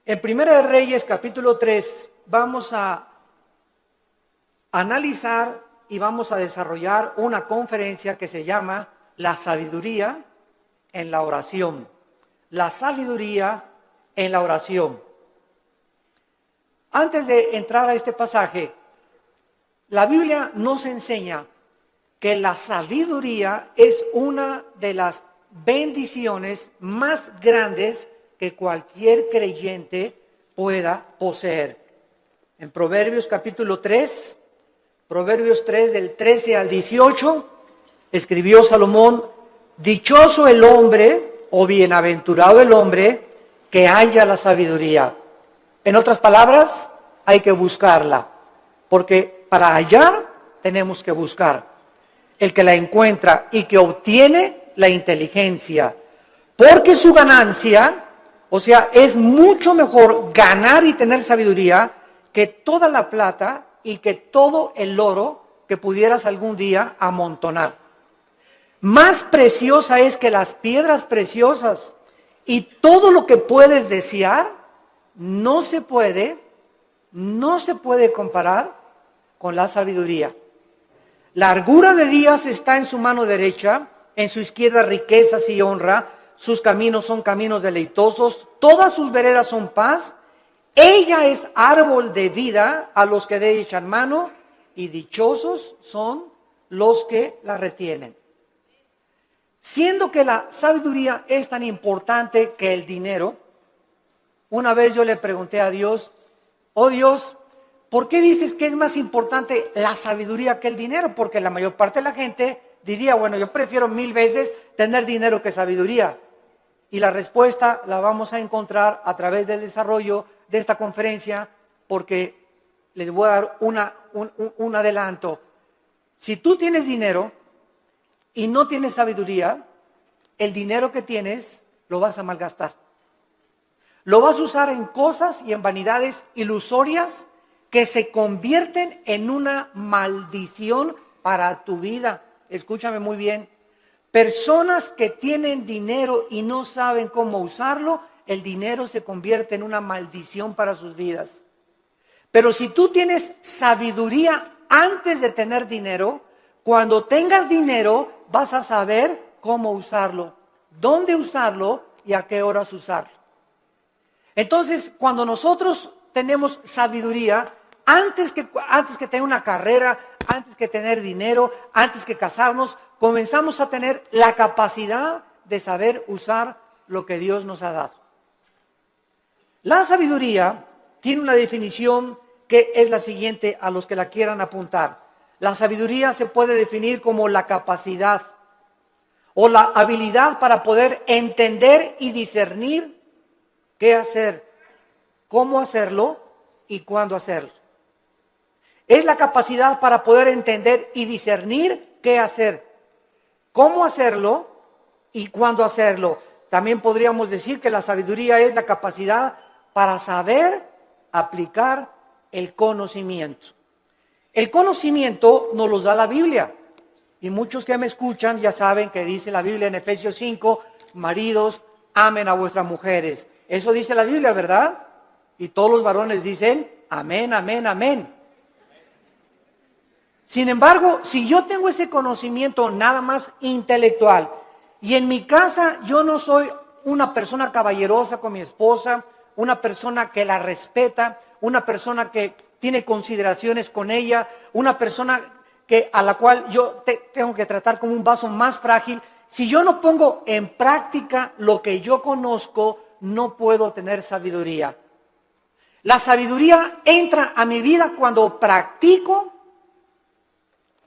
En Primera de Reyes, capítulo 3, vamos a analizar y vamos a desarrollar una conferencia que se llama La sabiduría en la oración. La sabiduría en la oración. Antes de entrar a este pasaje, la Biblia nos enseña que la sabiduría es una de las bendiciones más grandes que cualquier creyente pueda poseer. En Proverbios capítulo 3, Proverbios 3 del 13 al 18, escribió Salomón: dichoso el hombre o bienaventurado el hombre que haya la sabiduría. En otras palabras, hay que buscarla, porque para hallar tenemos que buscar. El que la encuentra y que obtiene la inteligencia, porque su ganancia, o sea, es mucho mejor ganar y tener sabiduría que toda la plata y que todo el oro que pudieras algún día amontonar. Más preciosa es que las piedras preciosas, y todo lo que puedes desear no se puede comparar con la sabiduría. Largura de días está en su mano derecha, en su izquierda riquezas y honra. Sus caminos son caminos deleitosos, todas sus veredas son paz. Ella es árbol de vida a los que de ella echan mano, y dichosos son los que la retienen. Siendo que la sabiduría es tan importante que el dinero, una vez yo le pregunté a Dios: oh Dios, ¿por qué dices que es más importante la sabiduría que el dinero? Porque la mayor parte de la gente diría: bueno, yo prefiero 1000 veces tener dinero que sabiduría. Y la respuesta la vamos a encontrar a través del desarrollo de esta conferencia, porque les voy a dar un adelanto. Si tú tienes dinero y no tienes sabiduría, el dinero que tienes lo vas a malgastar. Lo vas a usar en cosas y en vanidades ilusorias que se convierten en una maldición para tu vida. Escúchame muy bien. Personas que tienen dinero y no saben cómo usarlo, el dinero se convierte en una maldición para sus vidas. Pero si tú tienes sabiduría antes de tener dinero, cuando tengas dinero vas a saber cómo usarlo, dónde usarlo y a qué horas usarlo. Entonces, cuando nosotros tenemos sabiduría, antes que tener una carrera, antes que tener dinero, antes que casarnos, comenzamos a tener la capacidad de saber usar lo que Dios nos ha dado. La sabiduría tiene una definición que es la siguiente, a los que la quieran apuntar. La sabiduría se puede definir como la capacidad o la habilidad para poder entender y discernir qué hacer, cómo hacerlo y cuándo hacerlo. Es la capacidad para poder entender y discernir qué hacer, cómo hacerlo y cuándo hacerlo. También podríamos decir que la sabiduría es la capacidad para saber aplicar el conocimiento. El conocimiento nos lo da la Biblia. Y muchos que me escuchan ya saben que dice la Biblia en Efesios 5, maridos, amen a vuestras mujeres. Eso dice la Biblia, ¿verdad? Y todos los varones dicen, amén, amén, amén. Sin embargo, si yo tengo ese conocimiento nada más intelectual, y en mi casa yo no soy una persona caballerosa con mi esposa, una persona que la respeta, una persona que tiene consideraciones con ella, una persona a la cual yo tengo que tratar como un vaso más frágil, si yo no pongo en práctica lo que yo conozco, no puedo tener sabiduría. La sabiduría entra a mi vida cuando practico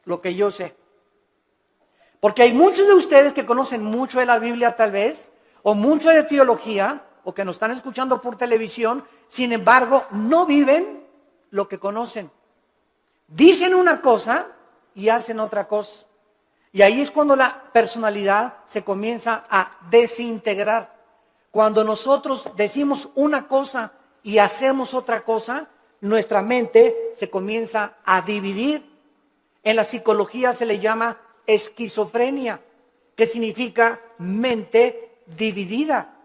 lo que yo sé. Porque hay muchos de ustedes que conocen mucho de la Biblia tal vez, o mucho de teología, o que nos están escuchando por televisión, sin embargo, no viven lo que conocen. Dicen una cosa y hacen otra cosa. Y ahí es cuando la personalidad se comienza a desintegrar. Cuando nosotros decimos una cosa y hacemos otra cosa, nuestra mente se comienza a dividir. En la psicología se le llama esquizofrenia, que significa mente dividida.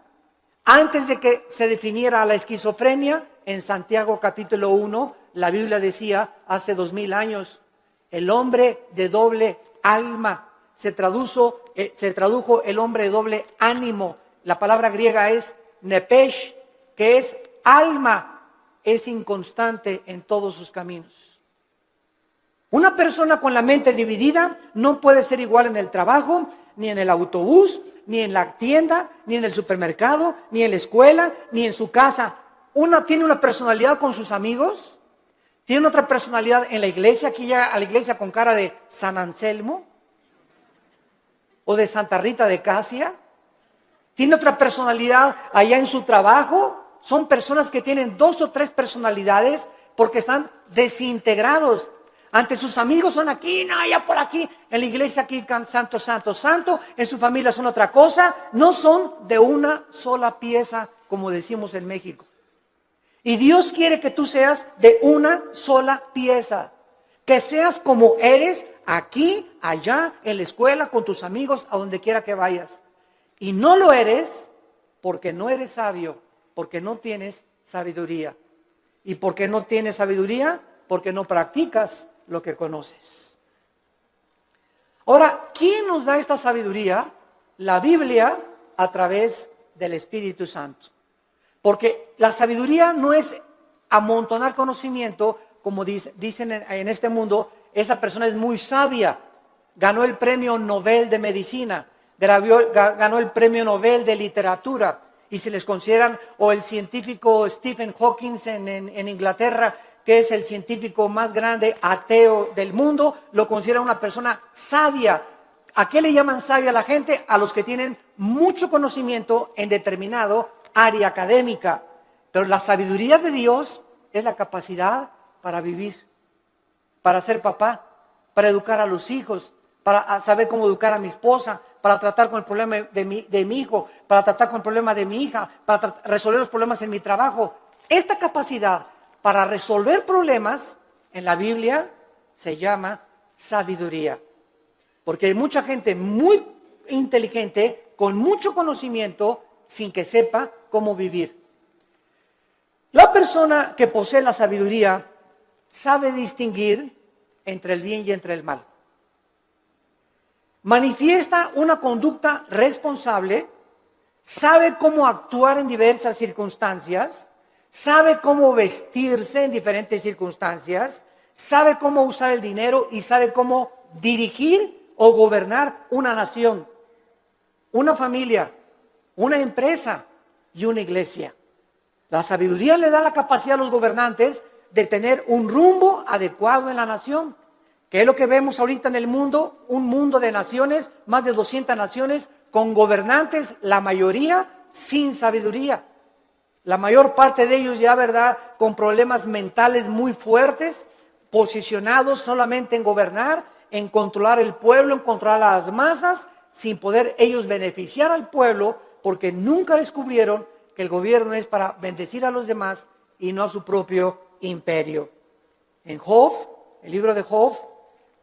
Antes de que se definiera la esquizofrenia, en Santiago capítulo 1, la Biblia decía, hace 2000 años, el hombre de doble alma. Se tradujo el hombre de doble ánimo. La palabra griega es nepesh, que es alma, es inconstante en todos sus caminos. Una persona con la mente dividida no puede ser igual en el trabajo, ni en el autobús, ni en la tienda, ni en el supermercado, ni en la escuela, ni en su casa. Una tiene una personalidad con sus amigos, tiene otra personalidad en la iglesia, aquí llega a la iglesia con cara de San Anselmo o de Santa Rita de Casia. Tiene otra personalidad allá en su trabajo. Son personas que tienen 2 o 3 personalidades porque están desintegrados. Ante sus amigos son aquí, no, allá por aquí. En la iglesia aquí, santo, santo, santo. En su familia son otra cosa. No son de una sola pieza, como decimos en México. Y Dios quiere que tú seas de una sola pieza. Que seas como eres aquí, allá, en la escuela, con tus amigos, a donde quiera que vayas. Y no lo eres porque no eres sabio, porque no tienes sabiduría. ¿Y por qué no tienes sabiduría? Porque no practicas lo que conoces. Ahora, ¿quién nos da esta sabiduría? La Biblia a través del Espíritu Santo. Porque la sabiduría no es amontonar conocimiento, como dicen en este mundo, esa persona es muy sabia, ganó el premio Nobel de Medicina, ganó el premio Nobel de Literatura, y se les consideran, o el científico Stephen Hawking en Inglaterra, que es el científico más grande ateo del mundo, lo considera una persona sabia. ¿A qué le llaman sabia a la gente? A los que tienen mucho conocimiento en determinado área académica. Pero la sabiduría de Dios es la capacidad para vivir, para ser papá, para educar a los hijos, para saber cómo educar a mi esposa, para tratar con el problema de mi hijo, para tratar con el problema de mi hija, para resolver los problemas en mi trabajo. Esta capacidad para resolver problemas en la Biblia se llama sabiduría. Porque hay mucha gente muy inteligente, con mucho conocimiento, sin que sepa cómo vivir. La persona que posee la sabiduría sabe distinguir entre el bien y entre el mal. Manifiesta una conducta responsable, sabe cómo actuar en diversas circunstancias, sabe cómo vestirse en diferentes circunstancias, sabe cómo usar el dinero y sabe cómo dirigir o gobernar una nación, una familia, una empresa y una iglesia. La sabiduría le da la capacidad a los gobernantes de tener un rumbo adecuado en la nación. ¿Qué es lo que vemos ahorita en el mundo? Un mundo de naciones, más de 200 naciones, con gobernantes, la mayoría sin sabiduría. La mayor parte de ellos ya, ¿verdad?, con problemas mentales muy fuertes, posicionados solamente en gobernar, en controlar el pueblo, en controlar a las masas, sin poder ellos beneficiar al pueblo, porque nunca descubrieron que el gobierno es para bendecir a los demás y no a su propio imperio. En Job, el libro de Job,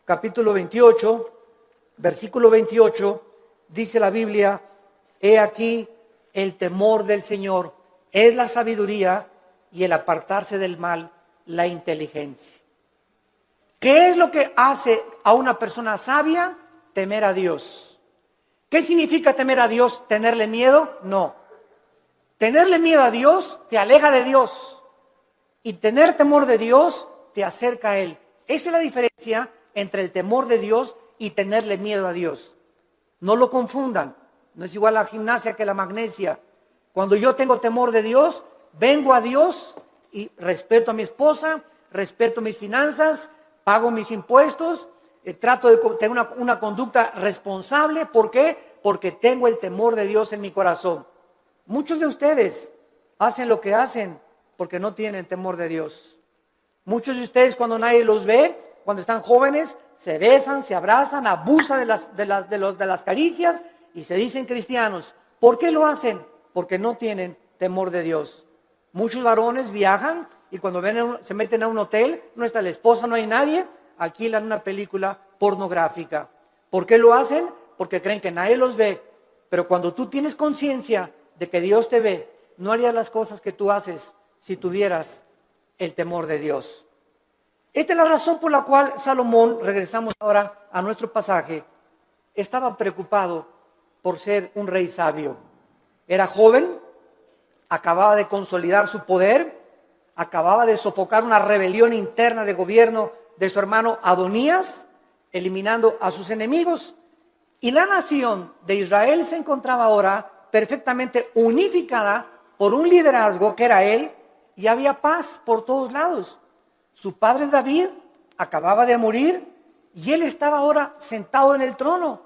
capítulo 28, versículo 28, dice la Biblia: he aquí el temor del Señor es la sabiduría y el apartarse del mal, la inteligencia. ¿Qué es lo que hace a una persona sabia? Temer a Dios. ¿Qué significa temer a Dios? ¿Tenerle miedo? No. Tenerle miedo a Dios te aleja de Dios. Y tener temor de Dios te acerca a Él. Esa es la diferencia entre el temor de Dios y tenerle miedo a Dios. No lo confundan. No es igual la gimnasia que la magnesia. Cuando yo tengo temor de Dios, vengo a Dios y respeto a mi esposa, respeto mis finanzas, pago mis impuestos, trato de tener una conducta responsable. ¿Por qué? Porque tengo el temor de Dios en mi corazón. Muchos de ustedes hacen lo que hacen porque no tienen temor de Dios. Muchos de ustedes, cuando nadie los ve, cuando están jóvenes, se besan, se abrazan, abusan de las caricias y se dicen cristianos. ¿Por qué lo hacen? Porque no tienen temor de Dios. Muchos varones viajan y cuando se meten a un hotel, no está la esposa, no hay nadie, alquilan una película pornográfica. ¿Por qué lo hacen? Porque creen que nadie los ve. Pero cuando tú tienes conciencia de que Dios te ve no harías las cosas que tú haces si tuvieras el temor de Dios. Esta es la razón por la cual Salomón, regresamos ahora a nuestro pasaje, estaba preocupado por ser un rey sabio. Era joven, acababa de consolidar su poder, acababa de sofocar una rebelión interna de gobierno de su hermano Adonías, eliminando a sus enemigos. Y la nación de Israel se encontraba ahora perfectamente unificada por un liderazgo que era él, y había paz por todos lados. Su padre David acababa de morir y él estaba ahora sentado en el trono.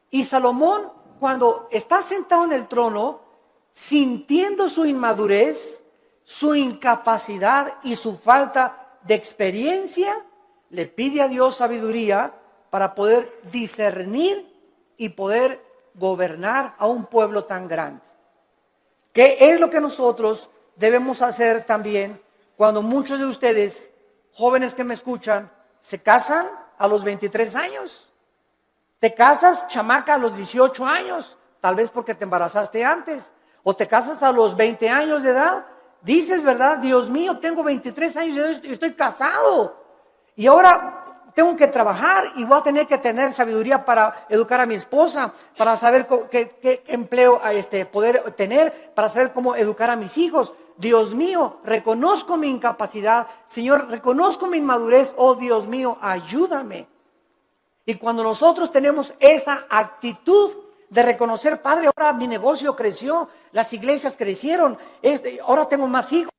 Y Salomón, cuando está sentado en el trono, sintiendo su inmadurez, su incapacidad y su falta de experiencia, le pide a Dios sabiduría para poder discernir y poder gobernar a un pueblo tan grande. ¿Qué es lo que nosotros debemos hacer también cuando muchos de ustedes, jóvenes que me escuchan, se casan a los 23 años? Te casas, chamaca, a los 18 años, tal vez porque te embarazaste antes, o te casas a los 20 años de edad. Dices, ¿verdad? Dios mío, tengo 23 años y estoy casado. Y ahora tengo que trabajar y voy a tener que tener sabiduría para educar a mi esposa, para saber qué empleo poder tener, para saber cómo educar a mis hijos. Dios mío, reconozco mi incapacidad. Señor, reconozco mi inmadurez. Oh, Dios mío, ayúdame. Y cuando nosotros tenemos esa actitud de reconocer, Padre, ahora mi negocio creció, las iglesias crecieron, ahora tengo más hijos.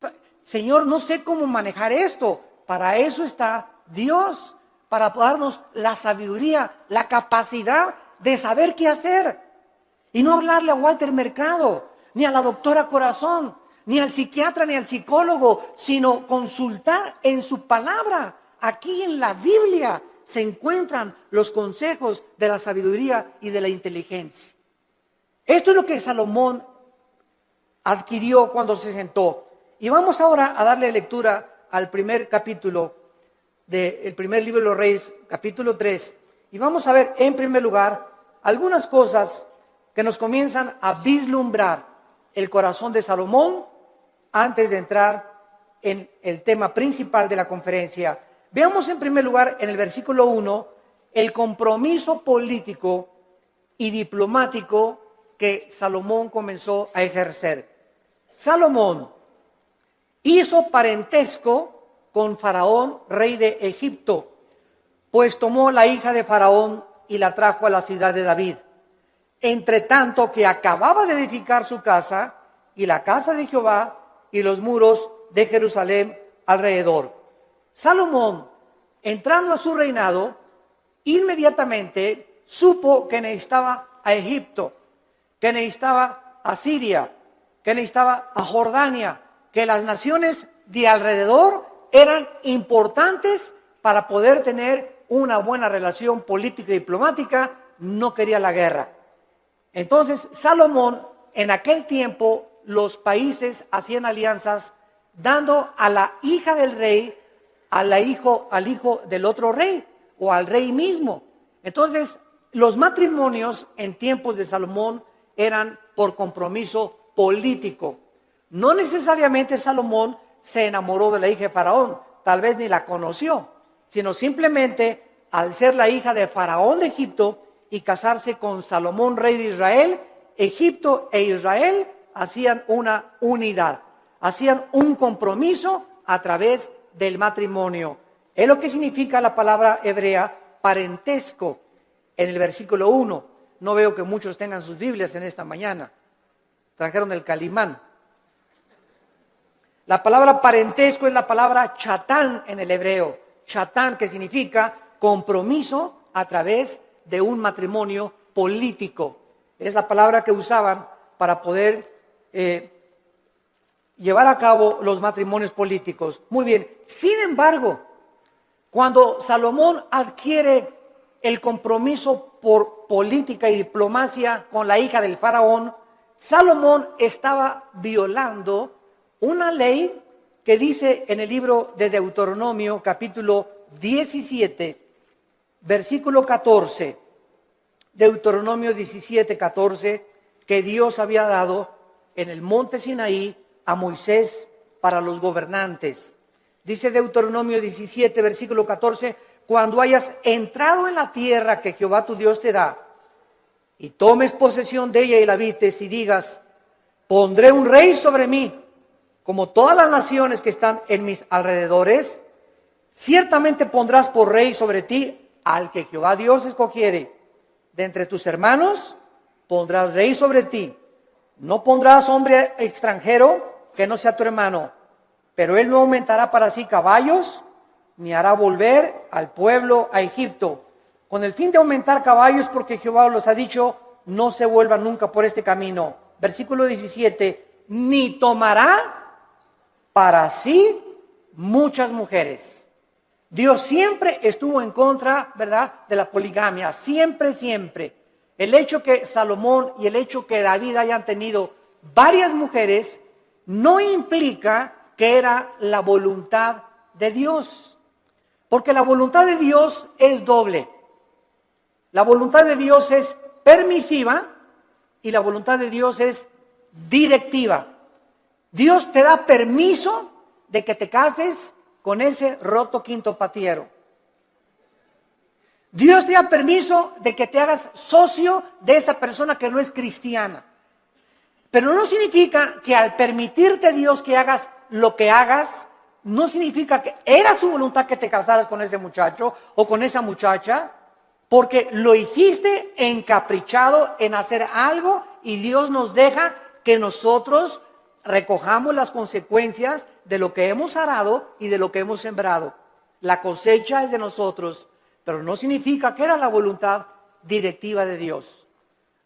Señor, no sé cómo manejar esto. Para eso está Dios, para darnos la sabiduría, la capacidad de saber qué hacer. Y no hablarle a Walter Mercado, ni a la doctora Corazón, ni al psiquiatra, ni al psicólogo, sino consultar en su palabra. Aquí en la Biblia se encuentran los consejos de la sabiduría y de la inteligencia. Esto es lo que Salomón adquirió cuando se sentó. Y vamos ahora a darle lectura al primer capítulo del primer libro de los Reyes, capítulo 3. Y vamos a ver, en primer lugar, algunas cosas que nos comienzan a vislumbrar el corazón de Salomón antes de entrar en el tema principal de la conferencia. Veamos en primer lugar en el versículo 1 el compromiso político y diplomático que Salomón comenzó a ejercer. Salomón hizo parentesco con Faraón, rey de Egipto, pues tomó la hija de Faraón y la trajo a la ciudad de David. Entre tanto que acababa de edificar su casa y la casa de Jehová y los muros de Jerusalén alrededor. Salomón, entrando a su reinado, inmediatamente supo que necesitaba a Egipto, que necesitaba a Siria, que necesitaba a Jordania, que las naciones de alrededor eran importantes para poder tener una buena relación política y diplomática. No quería la guerra. Entonces, Salomón, en aquel tiempo, los países hacían alianzas dando a la hija del rey al hijo del otro rey o al rey mismo. Entonces, los matrimonios en tiempos de Salomón eran por compromiso político. No necesariamente Salomón se enamoró de la hija de Faraón, tal vez ni la conoció, sino simplemente al ser la hija de Faraón de Egipto y casarse con Salomón, rey de Israel, Egipto e Israel hacían una unidad, hacían un compromiso a través del matrimonio. Es lo que significa la palabra hebrea parentesco en el versículo 1. No veo que muchos tengan sus Biblias en esta mañana. Trajeron el Calimán. La palabra parentesco es la palabra chatán en el hebreo. Chatán, que significa compromiso a través de un matrimonio político. Es la palabra que usaban para poder llevar a cabo los matrimonios políticos. Muy bien. Sin embargo, cuando Salomón adquiere el compromiso por política y diplomacia con la hija del faraón, Salomón estaba violando una ley que dice en el libro de Deuteronomio, capítulo 17, versículo 14, Deuteronomio 17, 14, que Dios había dado en el monte Sinaí a Moisés para los gobernantes. Dice Deuteronomio 17, versículo 14, cuando hayas entrado en la tierra que Jehová tu Dios te da, y tomes posesión de ella y la habites, y digas, pondré un rey sobre mí, como todas las naciones que están en mis alrededores, ciertamente pondrás por rey sobre ti al que Jehová Dios escogiere. De entre tus hermanos pondrás rey sobre ti. No pondrás hombre extranjero que no sea tu hermano, pero él no aumentará para sí caballos, ni hará volver al pueblo a Egipto, con el fin de aumentar caballos, porque Jehová los ha dicho, no se vuelvan nunca por este camino. Versículo 17, ni tomará para sí muchas mujeres. Dios siempre estuvo en contra, ¿verdad?, de la poligamia, siempre, siempre. El hecho que Salomón y el hecho que David hayan tenido varias mujeres no implica que era la voluntad de Dios, porque la voluntad de Dios es doble. La voluntad de Dios es permisiva y la voluntad de Dios es directiva. Dios te da permiso de que te cases con ese roto quintopatiero. Dios te da permiso de que te hagas socio de esa persona que no es cristiana. Pero no significa que al permitirte Dios que hagas lo que hagas, no significa que era su voluntad que te casaras con ese muchacho o con esa muchacha, porque lo hiciste encaprichado en hacer algo y Dios nos deja que nosotros recojamos las consecuencias de lo que hemos arado y de lo que hemos sembrado. La cosecha es de nosotros, pero no significa que era la voluntad directiva de Dios.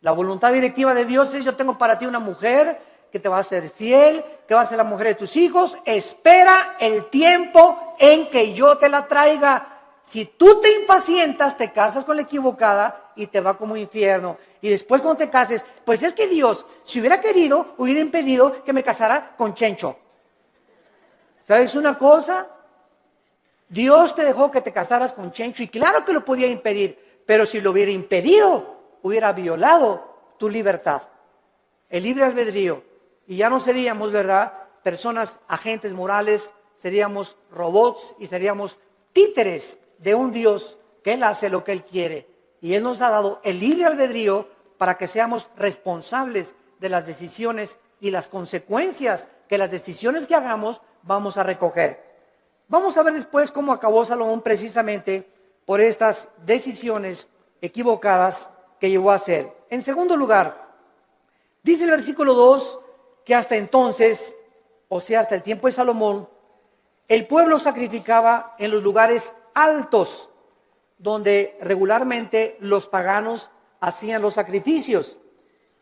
La voluntad directiva de Dios es: yo tengo para ti una mujer que te va a ser fiel, que va a ser la mujer de tus hijos. Espera el tiempo en que yo te la traiga. Si tú te impacientas, te casas con la equivocada y te va como infierno. Y después cuando te cases, pues es que Dios, si hubiera querido, hubiera impedido que me casara con Chencho. ¿Sabes una cosa? Dios te dejó que te casaras con Chencho y claro que lo podía impedir, pero si lo hubiera impedido, hubiera violado tu libertad, el libre albedrío. Y ya no seríamos, ¿verdad?, personas, agentes morales, seríamos robots y seríamos títeres de un Dios que Él hace lo que Él quiere. Y Él nos ha dado el libre albedrío para que seamos responsables de las decisiones y las consecuencias que las decisiones que hagamos vamos a recoger. Vamos a ver después cómo acabó Salomón precisamente por estas decisiones equivocadas que llevó a hacer. En segundo lugar, dice el versículo 2 que hasta entonces, o sea, hasta el tiempo de Salomón, el pueblo sacrificaba en los lugares altos, donde regularmente los paganos hacían los sacrificios.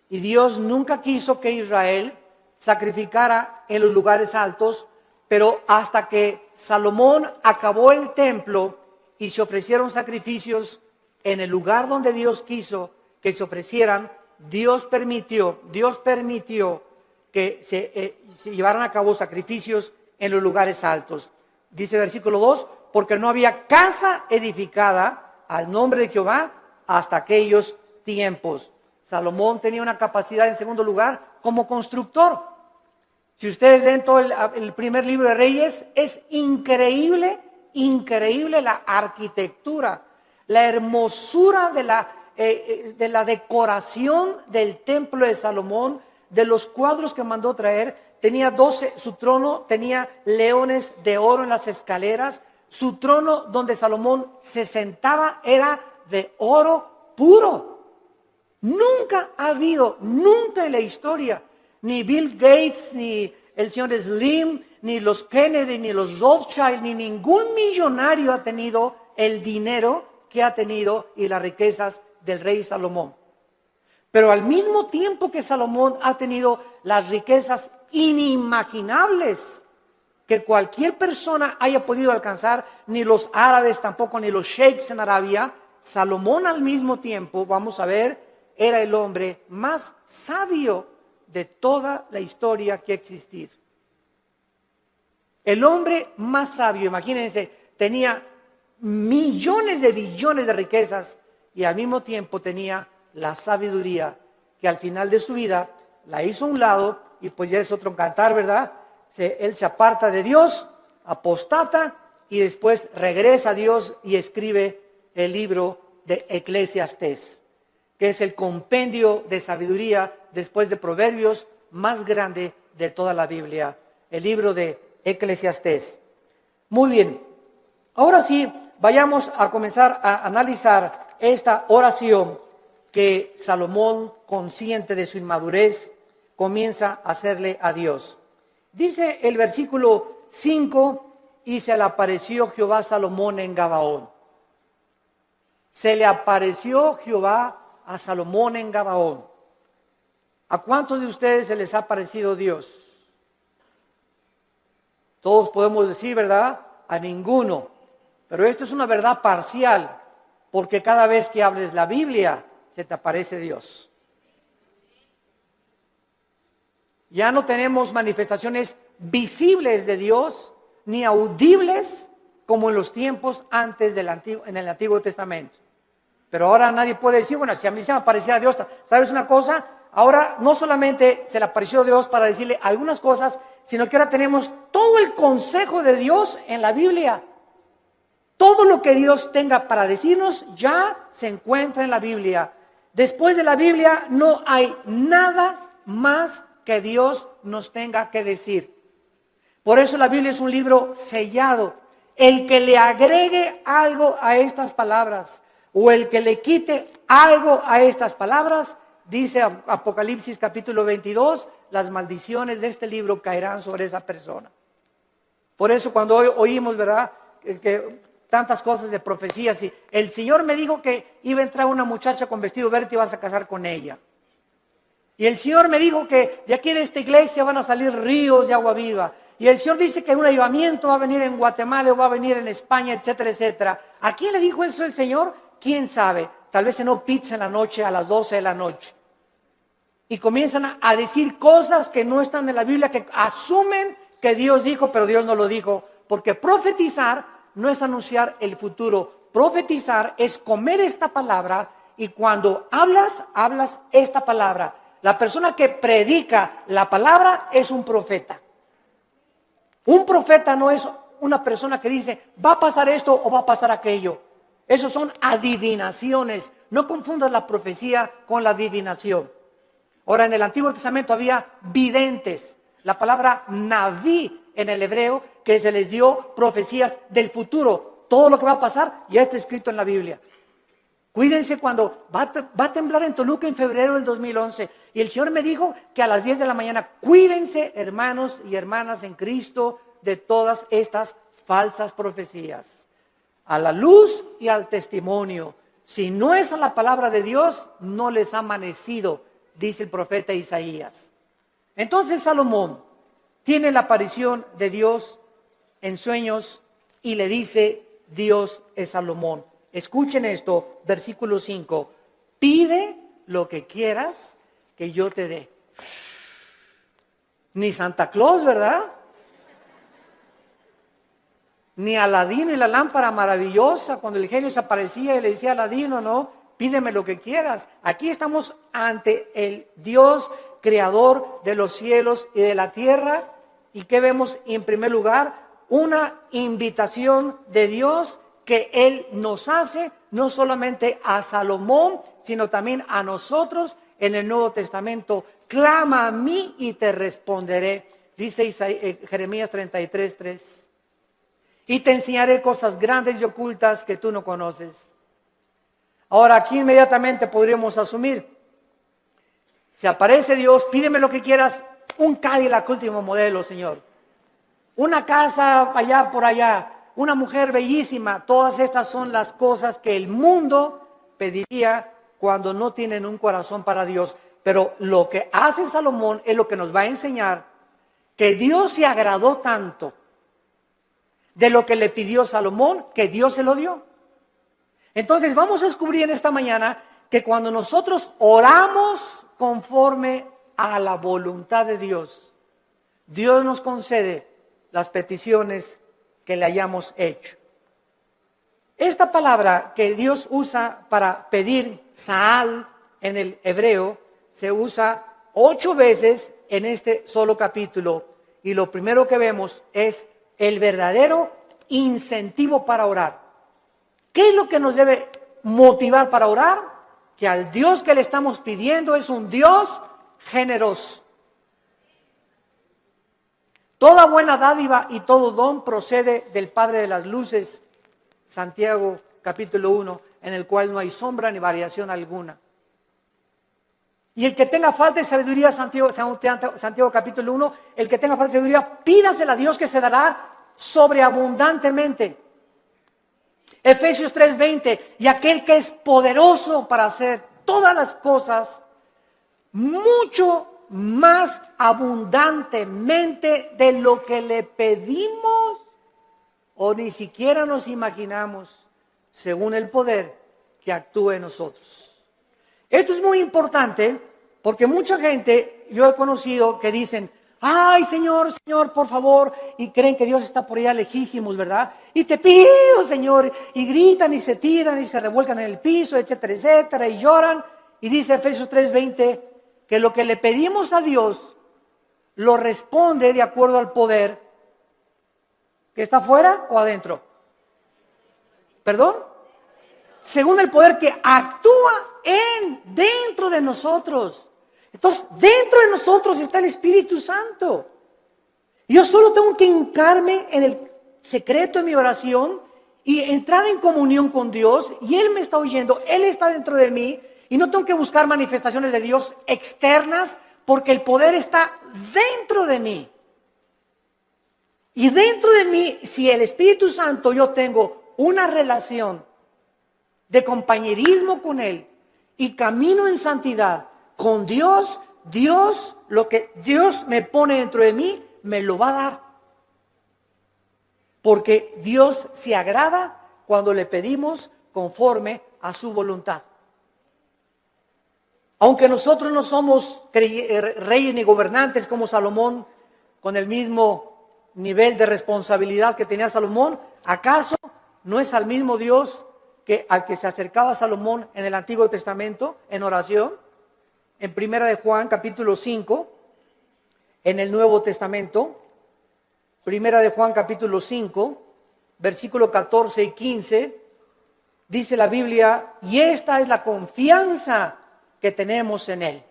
Y Dios nunca quiso que Israel sacrificara en los lugares altos, pero hasta que Salomón acabó el templo y se ofrecieron sacrificios en el lugar donde Dios quiso que se ofrecieran, Dios permitió que se llevaran a cabo sacrificios en los lugares altos. Dice el versículo 2, porque no había casa edificada al nombre de Jehová hasta aquellos tiempos. Salomón tenía una capacidad, en segundo lugar, como constructor. Si ustedes leen todo el primer libro de Reyes, es increíble la arquitectura, la hermosura de la decoración del templo de Salomón, de los cuadros que mandó traer. Tenía 12, su trono tenía leones de oro en las escaleras. Su trono donde Salomón se sentaba era de oro puro. Nunca ha habido, nunca en la historia, ni Bill Gates, ni el señor Slim, ni los Kennedy, ni los Rothschild, ni ningún millonario ha tenido el dinero que ha tenido y las riquezas del rey Salomón. Pero al mismo tiempo que Salomón ha tenido las riquezas inimaginables que cualquier persona haya podido alcanzar, ni los árabes tampoco, ni los sheiks en Arabia, Salomón al mismo tiempo, vamos a ver, era el hombre más sabio de toda la historia que ha existido. El hombre más sabio, imagínense, tenía millones de billones de riquezas y al mismo tiempo tenía la sabiduría que al final de su vida la hizo a un lado y pues ya es otro cantar, ¿verdad? Él se aparta de Dios, apostata y después regresa a Dios y escribe el libro de Eclesiastés, que es el compendio de sabiduría después de Proverbios más grande de toda la Biblia, el libro de Eclesiastés. Muy bien, ahora sí, vayamos a comenzar a analizar esta oración que Salomón, consciente de su inmadurez, comienza a hacerle a Dios. Dice el versículo 5, y se le apareció Jehová a Salomón en Gabaón. Se le apareció Jehová a Salomón en Gabaón. ¿A cuántos de ustedes se les ha aparecido Dios? Todos podemos decir, ¿verdad? A ninguno. Pero esto es una verdad parcial, porque cada vez que hables la Biblia, se te aparece Dios. Ya no tenemos manifestaciones visibles de Dios, ni audibles como en los tiempos antes en el Antiguo Testamento. Pero ahora nadie puede decir, bueno, si a mí se me aparecía Dios, ¿sabes una cosa? Ahora no solamente se le apareció Dios para decirle algunas cosas, sino que ahora tenemos todo el consejo de Dios en la Biblia. Todo lo que Dios tenga para decirnos ya se encuentra en la Biblia. Después de la Biblia no hay nada más que Dios nos tenga que decir. Por eso la Biblia es un libro sellado. El que le agregue algo a estas palabras o el que le quite algo a estas palabras, dice Apocalipsis capítulo 22, las maldiciones de este libro caerán sobre esa persona. Por eso cuando oímos, ¿verdad?, que tantas cosas de profecías, y el Señor me dijo que iba a entrar una muchacha con vestido verde y vas a casar con ella. Y el Señor me dijo que de aquí de esta iglesia van a salir ríos de agua viva. Y el Señor dice que un avivamiento va a venir en Guatemala o va a venir en España, etcétera, etcétera. ¿A quién le dijo eso el Señor? ¿Quién sabe? Tal vez cenó pizza en la noche a las 12 de la noche. Y comienzan a decir cosas que no están en la Biblia, que asumen que Dios dijo, pero Dios no lo dijo. Porque profetizar no es anunciar el futuro. Profetizar es comer esta palabra y cuando hablas esta palabra. La persona que predica la palabra es un profeta. Un profeta no es una persona que dice, va a pasar esto o va a pasar aquello. Esos son adivinaciones. No confundas la profecía con la adivinación. Ahora, en el Antiguo Testamento había videntes. La palabra naví en el hebreo, que se les dio profecías del futuro. Todo lo que va a pasar ya está escrito en la Biblia. Cuídense cuando va a temblar en Toluca en febrero del 2011. Y el Señor me dijo que a las 10 de la mañana, cuídense, hermanos y hermanas en Cristo, de todas estas falsas profecías. A la luz y al testimonio. Si no es a la palabra de Dios, no les ha amanecido, dice el profeta Isaías. Entonces Salomón tiene la aparición de Dios en sueños y le dice, Dios es Salomón. Escuchen esto, versículo 5. Pide lo que quieras que yo te dé. Ni Santa Claus, ¿verdad? Ni Aladín y la lámpara maravillosa, cuando el genio se aparecía y le decía a Aladín, no, pídeme lo que quieras. Aquí estamos ante el Dios creador de los cielos y de la tierra. ¿Y qué vemos en primer lugar? Una invitación de Dios que Él nos hace, no solamente a Salomón, sino también a nosotros en el Nuevo Testamento. Clama a mí y te responderé, dice Jeremías 33:3. Y te enseñaré cosas grandes y ocultas que tú no conoces. Ahora aquí inmediatamente podríamos asumir, si aparece Dios, pídeme lo que quieras, un Cadillac último modelo, Señor. Una casa allá por allá, una mujer bellísima. Todas estas son las cosas que el mundo pediría cuando no tienen un corazón para Dios. Pero lo que hace Salomón es lo que nos va a enseñar, que Dios se agradó tanto de lo que le pidió Salomón, que Dios se lo dio. Entonces vamos a descubrir en esta mañana que cuando nosotros oramos conforme a la voluntad de Dios, Dios nos concede las peticiones que le hayamos hecho. Esta palabra que Dios usa para pedir, Saal, en el hebreo, se usa 8 veces en este solo capítulo. Y lo primero que vemos es el verdadero incentivo para orar. ¿Qué es lo que nos debe motivar para orar? Que al Dios que le estamos pidiendo es un Dios generoso. Toda buena dádiva y todo don procede del Padre de las luces, Santiago capítulo 1, en el cual no hay sombra ni variación alguna. Y el que tenga falta de sabiduría, Santiago capítulo 1, el que tenga falta de sabiduría, pídasela a Dios que se dará sobreabundantemente. Efesios 3:20, y aquel que es poderoso para hacer todas las cosas mucho más abundantemente de lo que le pedimos o ni siquiera nos imaginamos, según el poder que actúa en nosotros. Esto es muy importante porque mucha gente, yo he conocido que dicen, ay Señor, Señor, por favor, y creen que Dios está por allá lejísimos, ¿verdad? Y te pido, Señor, y gritan y se tiran y se revuelcan en el piso, etcétera, etcétera, y lloran. Y dice Efesios 3:20 que lo que le pedimos a Dios lo responde de acuerdo al poder que está afuera o adentro. ¿Perdón? Según el poder que actúa dentro de nosotros. Entonces, dentro de nosotros está el Espíritu Santo. Yo solo tengo que hincarme en el secreto de mi oración y entrar en comunión con Dios, y Él me está oyendo, Él está dentro de mí, y no tengo que buscar manifestaciones de Dios externas, porque el poder está dentro de mí. Y dentro de mí, si el Espíritu Santo, yo tengo una relación de compañerismo con Él y camino en santidad con Dios, lo que Dios me pone dentro de mí, me lo va a dar. Porque Dios se agrada cuando le pedimos conforme a su voluntad. Aunque nosotros no somos reyes ni gobernantes como Salomón, con el mismo nivel de responsabilidad que tenía Salomón, ¿acaso no es al mismo Dios al que se acercaba Salomón en el Antiguo Testamento en oración? En Primera de Juan capítulo 5, en el Nuevo Testamento, Primera de Juan capítulo 5, versículo 14 y 15, dice la Biblia, y esta es la confianza que tenemos en Él.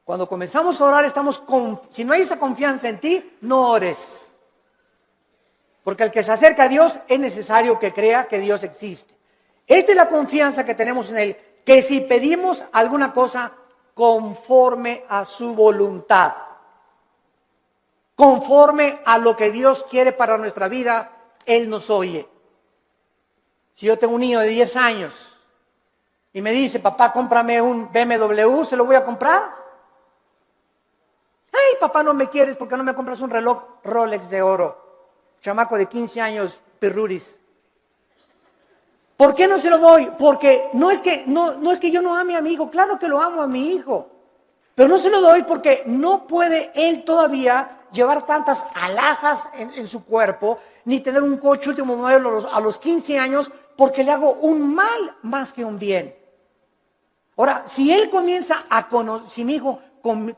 Cuando comenzamos a orar, si no hay esa confianza en ti, no ores. Porque el que se acerca a Dios es necesario que crea que Dios existe. Esta es la confianza que tenemos en Él, que si pedimos alguna cosa conforme a su voluntad, conforme a lo que Dios quiere para nuestra vida, Él nos oye. Si yo tengo un niño de 10 años y me dice, papá, cómprame un BMW, ¿se lo voy a comprar? Ay, papá, no me quieres porque no me compras un reloj Rolex de oro. Chamaco de 15 años, pirruris. ¿Por qué no se lo doy? Porque no es que yo no ame a mi hijo, claro que lo amo a mi hijo. Pero no se lo doy porque no puede él todavía llevar tantas alhajas en su cuerpo, ni tener un coche último modelo a los 15 años, porque le hago un mal más que un bien. Ahora, si él comienza a conocer, si mi hijo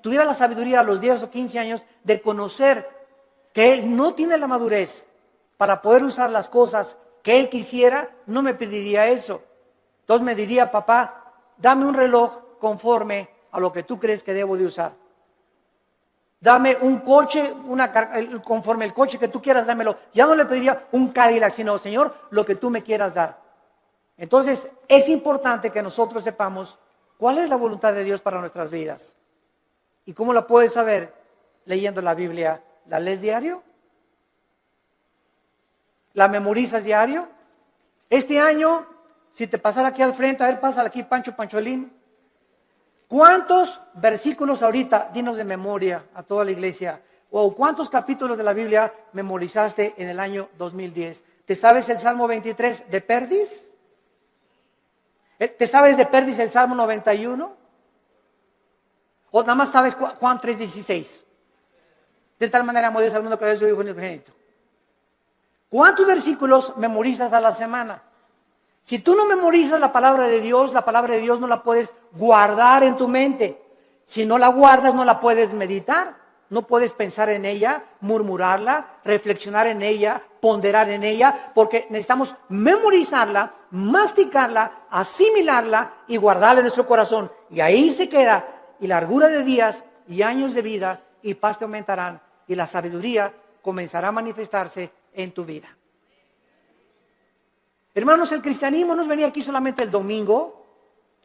tuviera la sabiduría a los 10 o 15 años de conocer que él no tiene la madurez para poder usar las cosas que él quisiera, no me pediría eso. Entonces me diría, papá, dame un reloj conforme a lo que tú crees que debo de usar. Dame un coche, conforme el coche que tú quieras, dámelo. Ya no le pediría un Cadillac, sino, Señor, lo que tú me quieras dar. Entonces, es importante que nosotros sepamos cuál es la voluntad de Dios para nuestras vidas. ¿Y cómo la puedes saber? Leyendo la Biblia. ¿La lees diario? ¿La memorizas diario? Este año, si te pasara aquí al frente, a ver, pásala aquí, Pancholín. ¿Cuántos versículos ahorita, dinos de memoria a toda la iglesia, o cuántos capítulos de la Biblia memorizaste en el año 2010? ¿Te sabes el Salmo 23 de Perdis? ¿Te sabes de Perdis el Salmo 91? ¿O nada más sabes Juan 3:16? De tal manera amó Dios al mundo que dio su Hijo unigénito. ¿Cuántos versículos memorizas a la semana? Si tú no memorizas la palabra de Dios no la puedes guardar en tu mente. Si no la guardas, no la puedes meditar. No puedes pensar en ella, murmurarla, reflexionar en ella, ponderar en ella, porque necesitamos memorizarla, masticarla, asimilarla y guardarla en nuestro corazón. Y ahí se queda, y largura de días y años de vida y paz te aumentarán, y la sabiduría comenzará a manifestarse en tu vida. Hermanos, el cristianismo no es venir aquí solamente el domingo,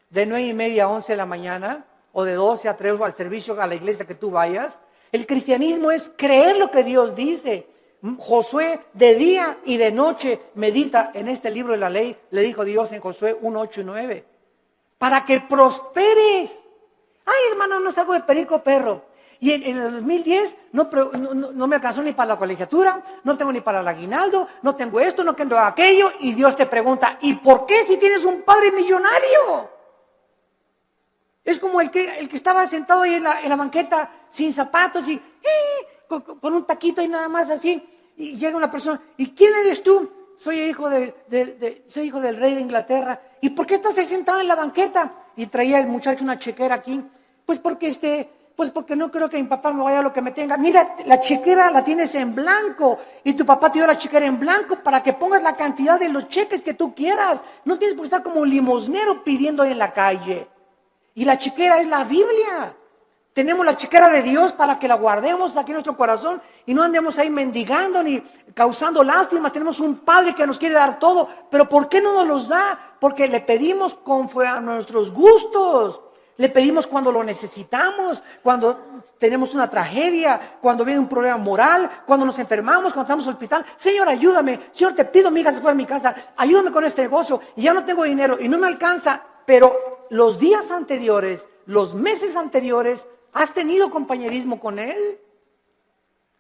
de 9:30 a 11 de la mañana, o de 12 a 3 o al servicio a la iglesia que tú vayas. El cristianismo es creer lo que Dios dice. Josué de día y de noche medita en este libro de la ley, le dijo Dios en Josué 1:8 y 9, para que prosperes. Ay, hermano, no salgo de perico perro. Y en el 2010 no me alcanzó ni para la colegiatura, no tengo ni para el aguinaldo, no tengo esto, no tengo aquello. Y Dios te pregunta, ¿y por qué si tienes un padre millonario? Es como el que estaba sentado ahí en la banqueta sin zapatos y con un taquito y nada más así. Y llega una persona, ¿y quién eres tú? Soy hijo del rey de Inglaterra. ¿Y por qué estás ahí sentado en la banqueta? Y traía el muchacho una chequera aquí. Pues porque no creo que mi papá me vaya a lo que me tenga. Mira, la chequera la tienes en blanco y tu papá te dio la chequera en blanco para que pongas la cantidad de los cheques que tú quieras. No tienes por qué estar como un limosnero pidiendo en la calle. Y la chequera es la Biblia. Tenemos la chequera de Dios para que la guardemos aquí en nuestro corazón y no andemos ahí mendigando ni causando lástimas. Tenemos un Padre que nos quiere dar todo, pero ¿por qué no nos los da? Porque le pedimos conforme a nuestros gustos. Le pedimos cuando lo necesitamos, cuando tenemos una tragedia, cuando viene un problema moral, cuando nos enfermamos, cuando estamos en el hospital. Señor, ayúdame. Señor, te pido, mi hija se fue de mi casa. Ayúdame con este negocio y ya no tengo dinero y no me alcanza. Pero los días anteriores, los meses anteriores, ¿has tenido compañerismo con Él?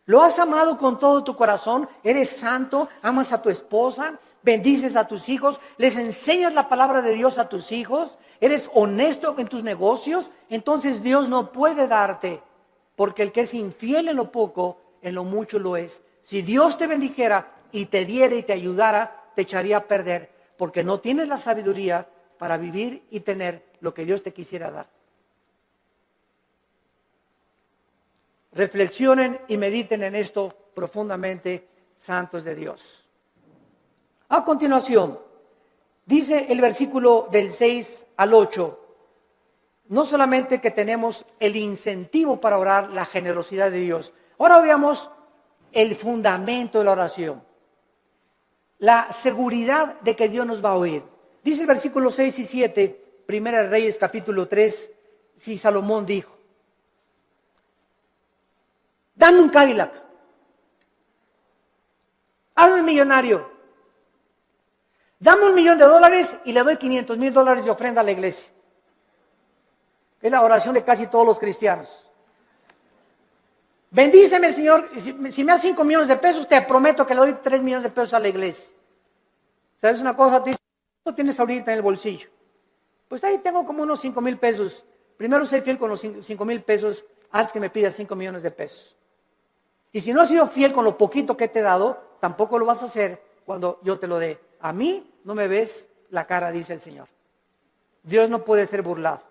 ¿Lo has amado con todo tu corazón? ¿Eres santo? ¿Amas a tu esposa? ¿Bendices a tus hijos? ¿Les enseñas la palabra de Dios a tus hijos? ¿Eres honesto en tus negocios? Entonces Dios no puede darte, porque el que es infiel en lo poco, en lo mucho lo es. Si Dios te bendijera y te diera y te ayudara, te echaría a perder, porque no tienes la sabiduría para vivir y tener lo que Dios te quisiera dar. Reflexionen y mediten en esto profundamente, santos de Dios. A continuación, dice el versículo del 6 al 8, no solamente que tenemos el incentivo para orar, la generosidad de Dios. Ahora veamos el fundamento de la oración, la seguridad de que Dios nos va a oír. Dice el versículo 6 y 7, Primera de Reyes capítulo 3, si Salomón dijo, dame un Cadillac, hazme millonario, dame $1,000,000 y le doy $500,000 de ofrenda a la iglesia. Es la oración de casi todos los cristianos. Bendíceme, Señor, si me das 5 millones de pesos, te prometo que le doy 3 millones de pesos a la iglesia. ¿Sabes una cosa? Tú dices, ¿cuánto tienes ahorita en el bolsillo? Pues ahí tengo como unos 5,000 pesos. Primero sé fiel con los 5,000 pesos antes que me pidas 5 millones de pesos. Y si no has sido fiel con lo poquito que te he dado, tampoco lo vas a hacer cuando yo te lo dé. A mí no me ves la cara, dice el Señor. Dios no puede ser burlado.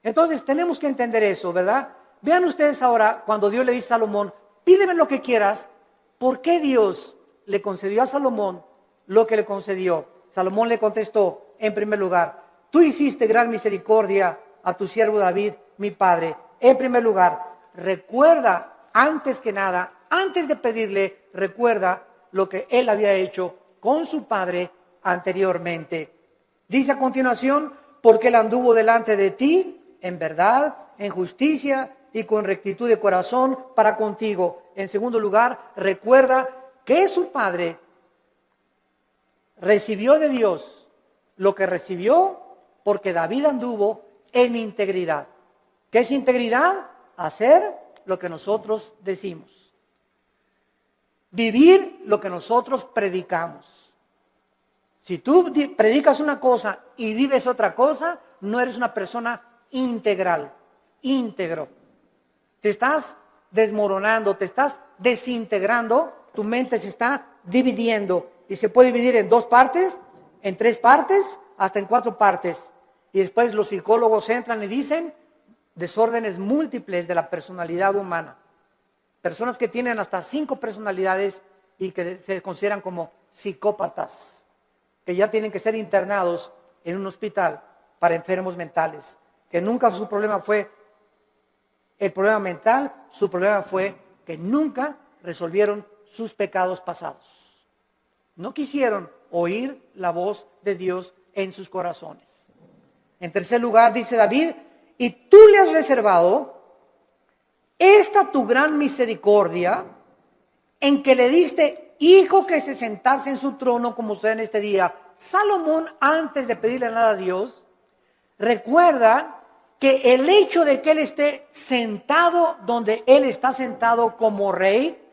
Entonces tenemos que entender eso, ¿verdad? Vean ustedes ahora cuando Dios le dice a Salomón, pídeme lo que quieras. ¿Por qué Dios le concedió a Salomón lo que le concedió? Salomón le contestó, en primer lugar, tú hiciste gran misericordia a tu siervo David, mi padre. En primer lugar, recuerda, antes que nada, antes de pedirle, recuerda lo que él había hecho con su padre anteriormente. Dice a continuación, porque él anduvo delante de ti en verdad, en justicia y con rectitud de corazón para contigo. En segundo lugar, recuerda que su padre recibió de Dios lo que recibió porque David anduvo en integridad. ¿Qué es integridad? Hacer lo que nosotros decimos. Vivir lo que nosotros predicamos. Si tú predicas una cosa y vives otra cosa, no eres una persona integral, íntegro. Te estás desmoronando, te estás desintegrando, tu mente se está dividiendo y se puede dividir en 2 partes, en 3 partes, hasta en 4 partes. Y después los psicólogos entran y dicen, desórdenes múltiples de la personalidad humana. Personas que tienen hasta 5 personalidades y que se consideran como psicópatas, que ya tienen que ser internados en un hospital para enfermos mentales, que nunca su problema fue el problema mental, su problema fue que nunca resolvieron sus pecados pasados. No quisieron oír la voz de Dios en sus corazones. En tercer lugar, dice David, y tú le has reservado esta tu gran misericordia en que le diste hijo que se sentase en su trono como sucede en este día. Salomón, antes de pedirle nada a Dios, recuerda que el hecho de que él esté sentado donde él está sentado como rey,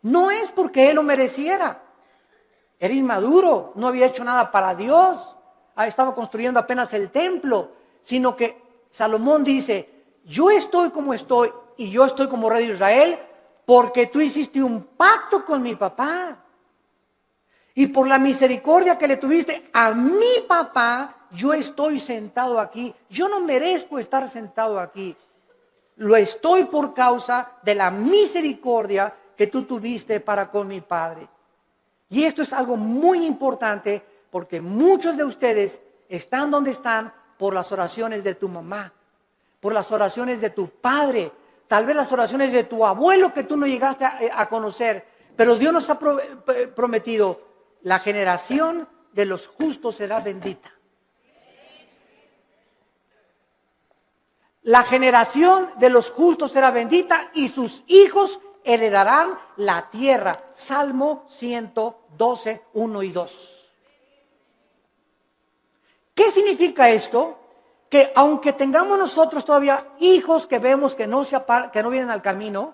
no es porque él lo mereciera. Era inmaduro, no había hecho nada para Dios, estaba construyendo apenas el templo, sino que Salomón dice, yo estoy como estoy y yo estoy como rey de Israel porque tú hiciste un pacto con mi papá. Y por la misericordia que le tuviste a mi papá, yo estoy sentado aquí. Yo no merezco estar sentado aquí. Lo estoy por causa de la misericordia que tú tuviste para con mi padre. Y esto es algo muy importante porque muchos de ustedes están donde están por las oraciones de tu mamá, por las oraciones de tu padre, tal vez las oraciones de tu abuelo que tú no llegaste a conocer. Pero Dios nos ha prometido, la generación de los justos será bendita. La generación de los justos será bendita y sus hijos heredarán la tierra. Salmo 112, 1 y 2. ¿Qué significa esto? Que aunque tengamos nosotros todavía hijos que vemos que no vienen al camino,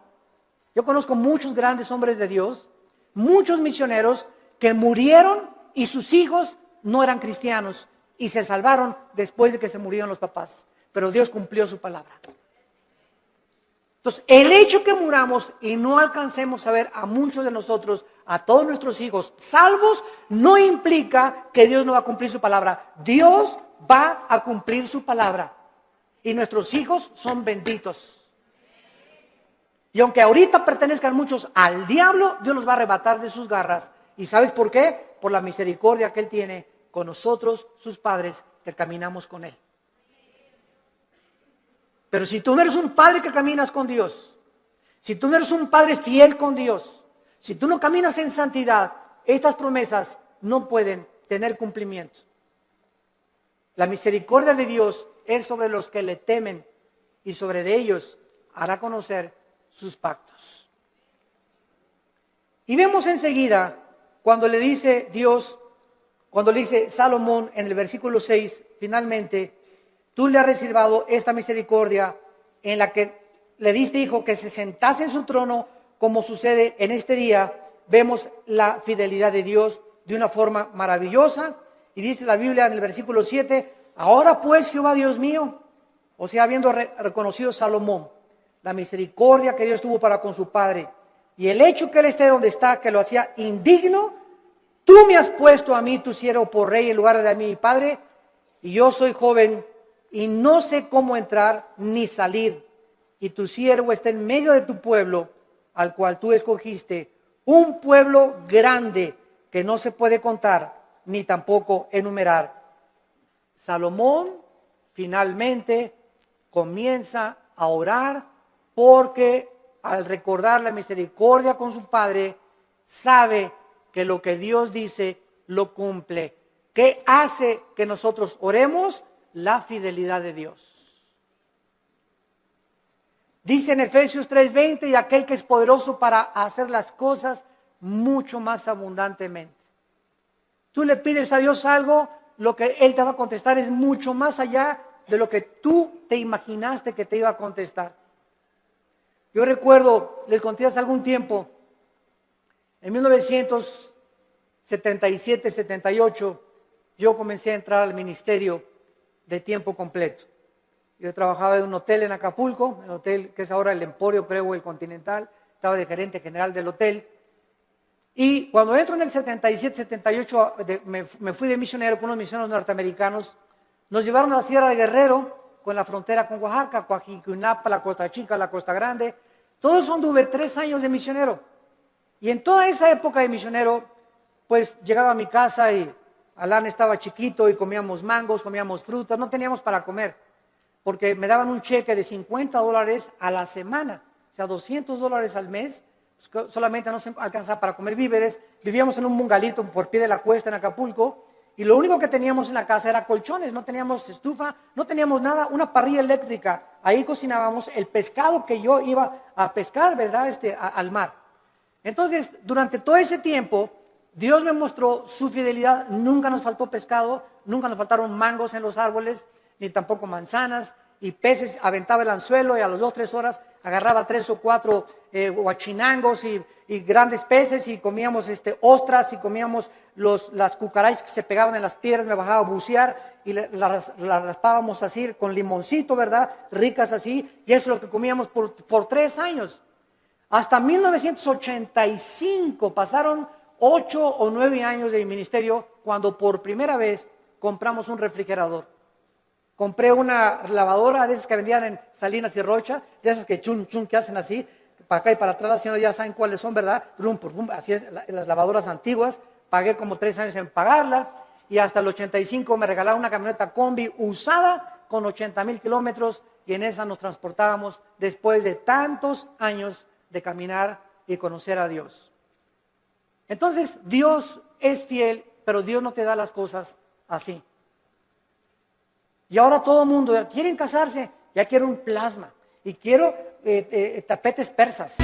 yo conozco muchos grandes hombres de Dios, muchos misioneros que murieron y sus hijos no eran cristianos y se salvaron después de que se murieron los papás. Pero Dios cumplió su palabra. Entonces, el hecho que muramos y no alcancemos a ver a muchos de nosotros, a todos nuestros hijos salvos, no implica que Dios no va a cumplir su palabra. Dios va a cumplir su palabra. Y nuestros hijos son benditos. Y aunque ahorita pertenezcan muchos al diablo, Dios los va a arrebatar de sus garras. ¿Y sabes por qué? Por la misericordia que Él tiene con nosotros, sus padres, que caminamos con Él. Pero si tú no eres un padre que caminas con Dios, si tú no eres un padre fiel con Dios, si tú no caminas en santidad, estas promesas no pueden tener cumplimiento. La misericordia de Dios es sobre los que le temen y sobre de ellos hará conocer sus pactos. Y vemos enseguida cuando le dice Dios, cuando le dice Salomón en el versículo 6, finalmente, tú le has reservado esta misericordia en la que le diste, hijo, que se sentase en su trono, como sucede en este día. Vemos la fidelidad de Dios de una forma maravillosa. Y dice la Biblia en el versículo 7, ahora pues, Jehová Dios mío, o sea, habiendo reconocido Salomón la misericordia que Dios tuvo para con su padre, y el hecho que él esté donde está, que lo hacía indigno, tú me has puesto a mí, tu siervo, por rey en lugar de a mi padre, y yo soy joven, y no sé cómo entrar ni salir, y tu siervo está en medio de tu pueblo, al cual tú escogiste, un pueblo grande que no se puede contar, ni tampoco enumerar. Salomón finalmente comienza a orar porque al recordar la misericordia con su Padre, sabe que lo que Dios dice lo cumple. ¿Qué hace que nosotros oremos? La fidelidad de Dios. Dice en Efesios 3:20, y aquel que es poderoso para hacer las cosas mucho más abundantemente. Tú le pides a Dios algo, lo que Él te va a contestar es mucho más allá de lo que tú te imaginaste que te iba a contestar. Yo recuerdo, les conté hace algún tiempo, en 1977, 78, yo comencé a entrar al ministerio de tiempo completo. Yo trabajaba en un hotel en Acapulco, el hotel que es ahora el Emporio, creo, el Continental. Estaba de gerente general del hotel. Y cuando entro en el 77, 78, me fui de misionero con unos misioneros norteamericanos. Nos llevaron a la Sierra de Guerrero, con la frontera con Oaxaca, Coajimalpa, la Costa Chica, la Costa Grande. Todo eso anduve 3 años de misionero. Y en toda esa época de misionero, pues llegaba a mi casa y Alan estaba chiquito y comíamos mangos, comíamos frutas, no teníamos para comer. Porque me daban un cheque de $50 a la semana, o sea, $200 al mes, solamente no se alcanzaba para comer víveres. Vivíamos en un bungalito por pie de la cuesta en Acapulco, y lo único que teníamos en la casa era colchones, no teníamos estufa, no teníamos nada, una parrilla eléctrica. Ahí cocinábamos el pescado que yo iba a pescar, ¿verdad?, al mar. Entonces, durante todo ese tiempo, Dios me mostró su fidelidad. Nunca nos faltó pescado, nunca nos faltaron mangos en los árboles, ni tampoco manzanas, y peces. Aventaba el anzuelo y a las 2 o 3 horas agarraba 3 o 4 huachinangos y grandes peces, y comíamos ostras, y comíamos las cucarachas que se pegaban en las piedras. Me bajaba a bucear y las raspábamos así con limoncito, ¿verdad? Ricas así, y eso es lo que comíamos por 3 años. Hasta 1985, pasaron 8 o 9 años de mi ministerio, cuando por primera vez compramos un refrigerador. Compré una lavadora de esas que vendían en Salinas y Rocha, de esas que chun, chun, que hacen así, para acá y para atrás. Las señoras ya saben cuáles son, ¿verdad? Rum, así es, las lavadoras antiguas. Pagué como 3 años en pagarla, y hasta el 85 me regalaron una camioneta combi usada con 80,000 kilómetros, y en esa nos transportábamos después de tantos años de caminar y conocer a Dios. Entonces, Dios es fiel, pero Dios no te da las cosas así. Y ahora todo el mundo, quieren casarse, ya quiero un plasma, y quiero tapetes persas.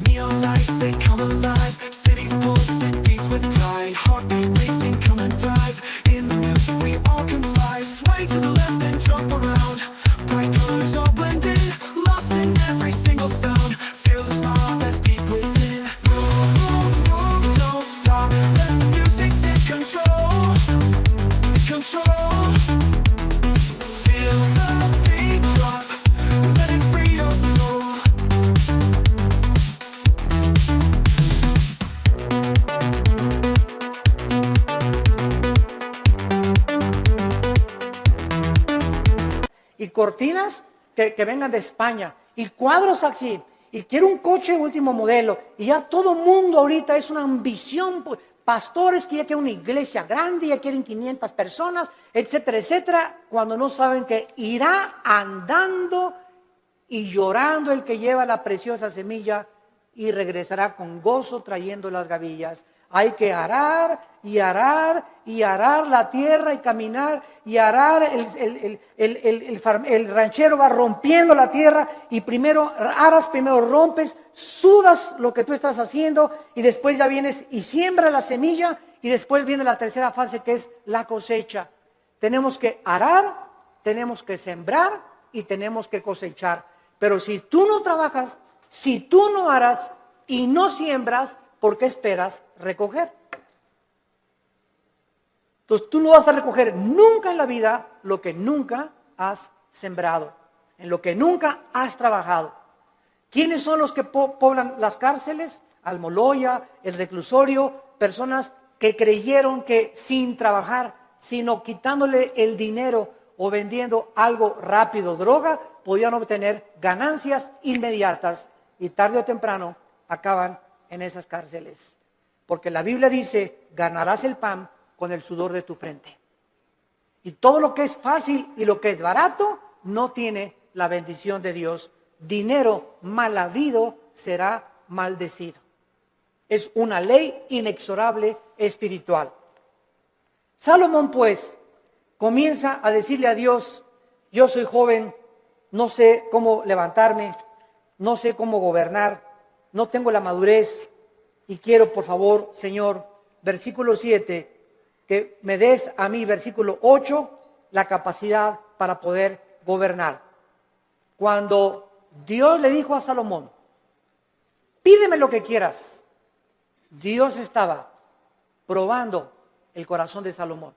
Neon lights, they come alive. Cities pulsing, beats with pride. Heartbeat racing, come and thrive. In the music we all can fly. Sway to the left and jump around. Bright colors all blend in, lost in every single sound. Feel the smile that's deep within. Move, move, move, don't stop. Let the music take control. Control. Feel the beat drop. Let it free your soul. Y cortinas que vengan de España, y cuadros así, y quiero un coche último modelo, y ya todo mundo ahorita es una ambición, pastores que ya quieren una iglesia grande, ya quieren 500 personas, etcétera, etcétera, cuando no saben que irá andando y llorando el que lleva la preciosa semilla, y regresará con gozo trayendo las gavillas. Hay que arar y arar y arar la tierra y caminar y arar. El ranchero va rompiendo la tierra, y primero aras, primero rompes, sudas lo que tú estás haciendo, y después ya vienes y siembras la semilla, y después viene la tercera fase, que es la cosecha. Tenemos que arar, tenemos que sembrar y tenemos que cosechar. Pero si tú no trabajas, si tú no aras y no siembras, ¿por qué esperas recoger? Entonces tú no vas a recoger nunca en la vida lo que nunca has sembrado, en lo que nunca has trabajado. ¿Quiénes son los que poblan las cárceles? Almoloya, el reclusorio, personas que creyeron que sin trabajar, sino quitándole el dinero o vendiendo algo rápido, droga, podían obtener ganancias inmediatas y tarde o temprano acaban en esas cárceles. Porque la Biblia dice, ganarás el pan con el sudor de tu frente. Y todo lo que es fácil y lo que es barato no tiene la bendición de Dios. Dinero mal habido será maldecido. Es una ley inexorable espiritual. Salomón, pues, comienza a decirle a Dios, yo soy joven, no sé cómo levantarme, no sé cómo gobernar, no tengo la madurez y quiero, por favor, Señor, versículo 7, que me des a mí, versículo 8, la capacidad para poder gobernar. Cuando Dios le dijo a Salomón, pídeme lo que quieras, Dios estaba probando el corazón de Salomón.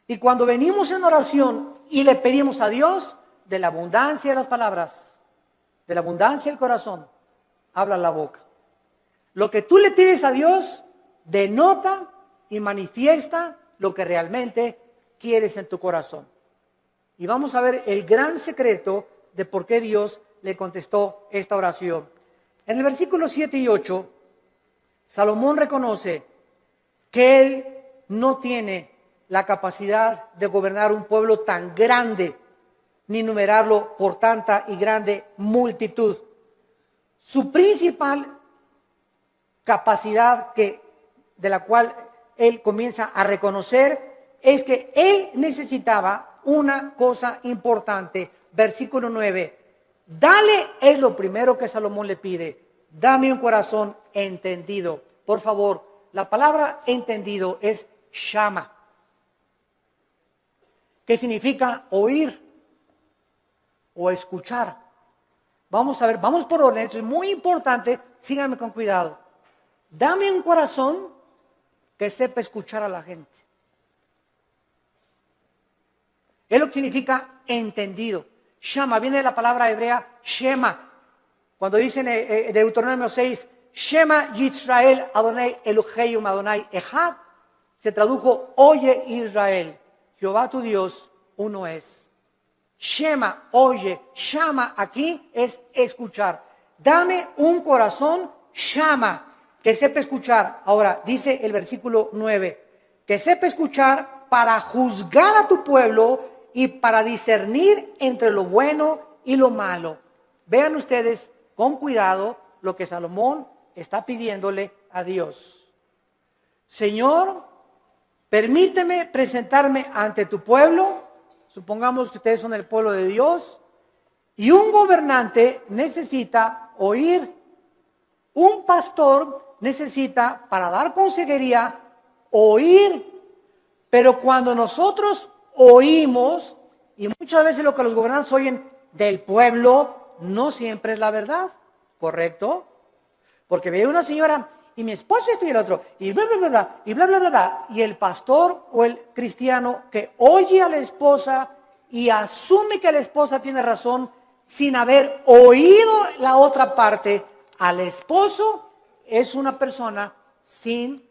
Y cuando venimos en oración y le pedimos a Dios, de la abundancia de las palabras, de la abundancia del corazón, habla la boca. Lo que tú le pides a Dios denota y manifiesta lo que realmente quieres en tu corazón. Y vamos a ver el gran secreto de por qué Dios le contestó esta oración. En el versículo 7 y 8, Salomón reconoce que él no tiene la capacidad de gobernar un pueblo tan grande, ni numerarlo por tanta y grande multitud. Su principal capacidad de la cual él comienza a reconocer es que él necesitaba una cosa importante. Versículo 9, dale, es lo primero que Salomón le pide, dame un corazón entendido. Por favor, la palabra entendido es shama, que significa oír o escuchar. Vamos a ver, vamos por orden, esto es muy importante, síganme con cuidado. Dame un corazón que sepa escuchar a la gente. Es lo que significa entendido. Shama viene de la palabra hebrea Shema. Cuando dicen Deuteronomio 6, Shema Yisrael Adonai Elohim Adonai Echad, se tradujo, oye Israel, Jehová tu Dios, uno es. Shema, oye, Shama aquí es escuchar. Dame un corazón Shama, que sepa escuchar. Ahora, dice el versículo 9, que sepa escuchar para juzgar a tu pueblo y para discernir entre lo bueno y lo malo. Vean ustedes con cuidado lo que Salomón está pidiéndole a Dios. Señor, permíteme presentarme ante tu pueblo, supongamos que ustedes son el pueblo de Dios, y un gobernante necesita oír, un pastor necesita, para dar consejería, oír, pero cuando nosotros oímos, y muchas veces lo que los gobernantes oyen del pueblo, no siempre es la verdad, ¿correcto? Porque ve una señora, y mi esposo esto y el otro, y bla, bla, bla, bla, y bla, bla, bla, bla, y el pastor o el cristiano que oye a la esposa y asume que la esposa tiene razón, sin haber oído la otra parte, al esposo es una persona sin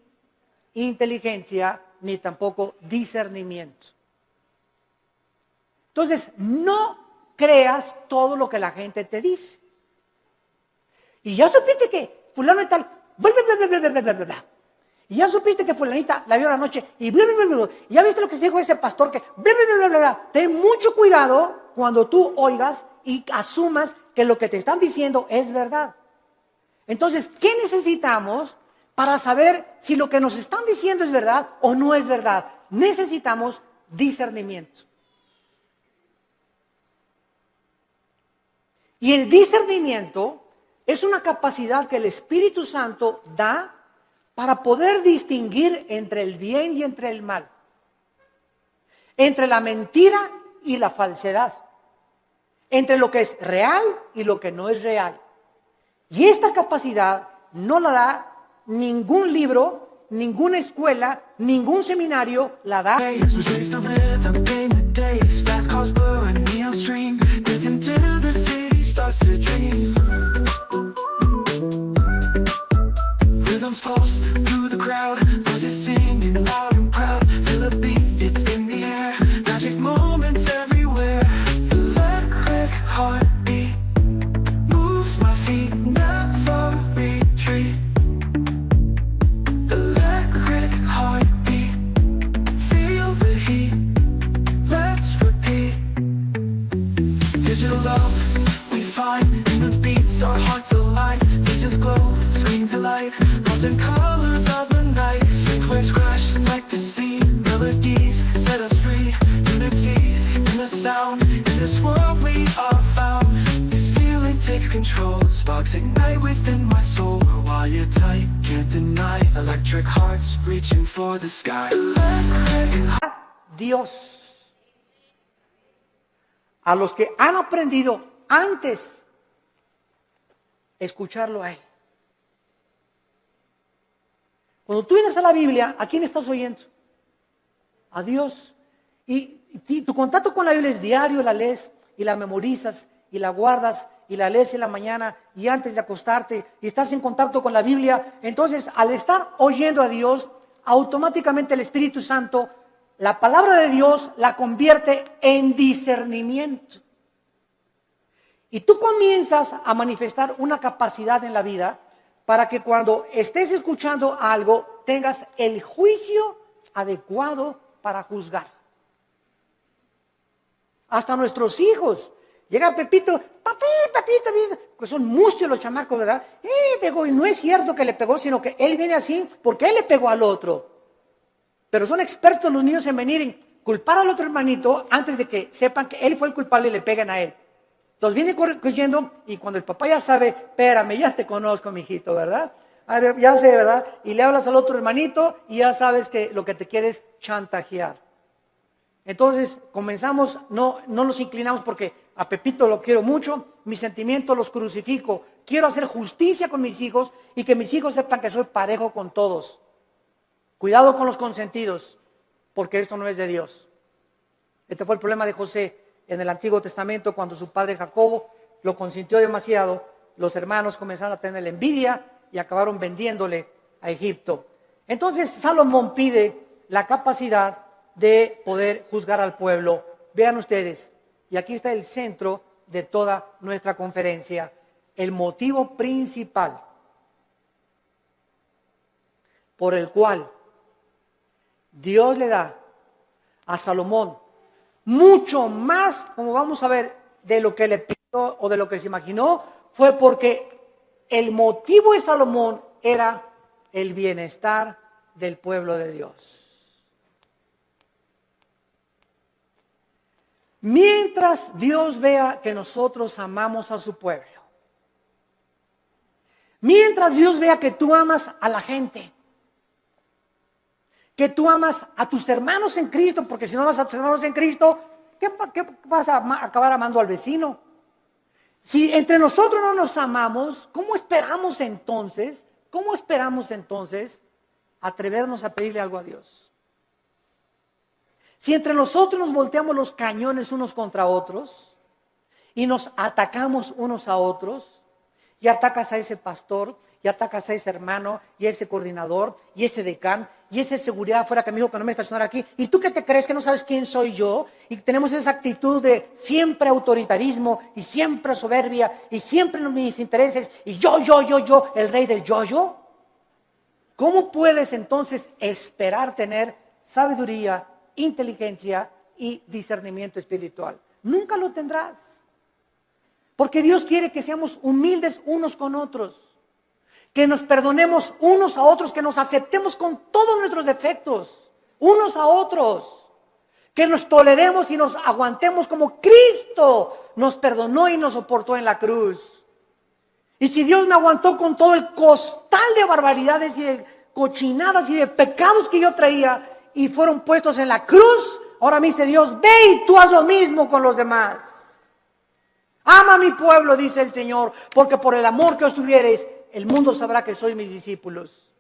inteligencia ni tampoco discernimiento. Entonces, no creas todo lo que la gente te dice. Y ya supiste que fulano y tal, bla, bla, bla, bla, bla, bla, bla, bla. Y ya supiste que fulanita la vio la noche y bla, bla, bla, bla. Y ya viste lo que se dijo ese pastor que bla, bla, bla, bla, bla. Ten mucho cuidado cuando tú oigas y asumas que lo que te están diciendo es verdad. Entonces, ¿qué necesitamos para saber si lo que nos están diciendo es verdad o no es verdad? Necesitamos discernimiento. Y el discernimiento es una capacidad que el Espíritu Santo da para poder distinguir entre el bien y entre el mal, entre la mentira y la falsedad, entre lo que es real y lo que no es real. Y esta capacidad no la da ningún libro, ninguna escuela, ningún seminario la da. Rhythms pulse through the crowd. digital love we find in the beats, our hearts align. Faces glow, screens alight, lost in colors of the night. Sync waves crash like the sea, melodies set us free. Unity in the sound, in this world we are found. This feeling takes control, sparks ignite within my soul. While you're tight, can't deny, electric hearts reaching for the sky. Electric. Dios. A los que han aprendido antes escucharlo a Él. Cuando tú vienes a la Biblia, ¿a quién estás oyendo? A Dios. Y tu contacto con la Biblia es diario, la lees y la memorizas y la guardas y la lees en la mañana y antes de acostarte y estás en contacto con la Biblia. Entonces, al estar oyendo a Dios, automáticamente el Espíritu Santo, la palabra de Dios la convierte en discernimiento. Y tú comienzas a manifestar una capacidad en la vida para que cuando estés escuchando algo, tengas el juicio adecuado para juzgar. Hasta nuestros hijos. Llega Pepito, papito, pues son mustios los chamacos, ¿verdad? Pegó, y no es cierto que le pegó, sino que él viene así porque él le pegó al otro. Pero son expertos los niños en venir en culpar al otro hermanito antes de que sepan que él fue el culpable y le peguen a él. Entonces viene corriendo y cuando el papá ya sabe, espérame, ya te conozco, mijito, ¿verdad? Ya sé, ¿verdad? Y le hablas al otro hermanito y ya sabes que lo que te quiere es chantajear. Entonces comenzamos, no nos inclinamos porque a Pepito lo quiero mucho, mis sentimientos los crucifico. Quiero hacer justicia con mis hijos y que mis hijos sepan que soy parejo con todos. Cuidado con los consentidos, porque esto no es de Dios. Este fue el problema de José en el Antiguo Testamento, cuando su padre Jacobo lo consintió demasiado. Los hermanos comenzaron a tener envidia y acabaron vendiéndole a Egipto. Entonces Salomón pide la capacidad de poder juzgar al pueblo. Vean ustedes, y aquí está el centro de toda nuestra conferencia, el motivo principal por el cual Dios le da a Salomón mucho más, como vamos a ver, de lo que le pidió o de lo que se imaginó, fue porque el motivo de Salomón era el bienestar del pueblo de Dios. Mientras Dios vea que nosotros amamos a su pueblo, mientras Dios vea que tú amas a la gente, que tú amas a tus hermanos en Cristo, porque si no amas a tus hermanos en Cristo, ¿qué vas a acabar amando al vecino? Si entre nosotros no nos amamos, ¿cómo esperamos entonces atrevernos a pedirle algo a Dios? Si entre nosotros nos volteamos los cañones unos contra otros y nos atacamos unos a otros, y atacas a ese pastor, y atacas a ese hermano, y a ese coordinador, y ese decán, y ese seguridad afuera que me dijo que no me estacionara aquí, ¿y tú qué te crees que no sabes quién soy yo? Y tenemos esa actitud de siempre autoritarismo, y siempre soberbia, y siempre mis intereses, y yo, el rey del yo. ¿Cómo puedes entonces esperar tener sabiduría, inteligencia y discernimiento espiritual? Nunca lo tendrás. Porque Dios quiere que seamos humildes unos con otros, que nos perdonemos unos a otros, que nos aceptemos con todos nuestros defectos, unos a otros, que nos toleremos y nos aguantemos como Cristo nos perdonó y nos soportó en la cruz. Y si Dios me aguantó con todo el costal de barbaridades y de cochinadas y de pecados que yo traía y fueron puestos en la cruz, ahora me dice Dios, ve y tú haz lo mismo con los demás. Ama a mi pueblo, dice el Señor, porque por el amor que os tuviereis, el mundo sabrá que sois mis discípulos.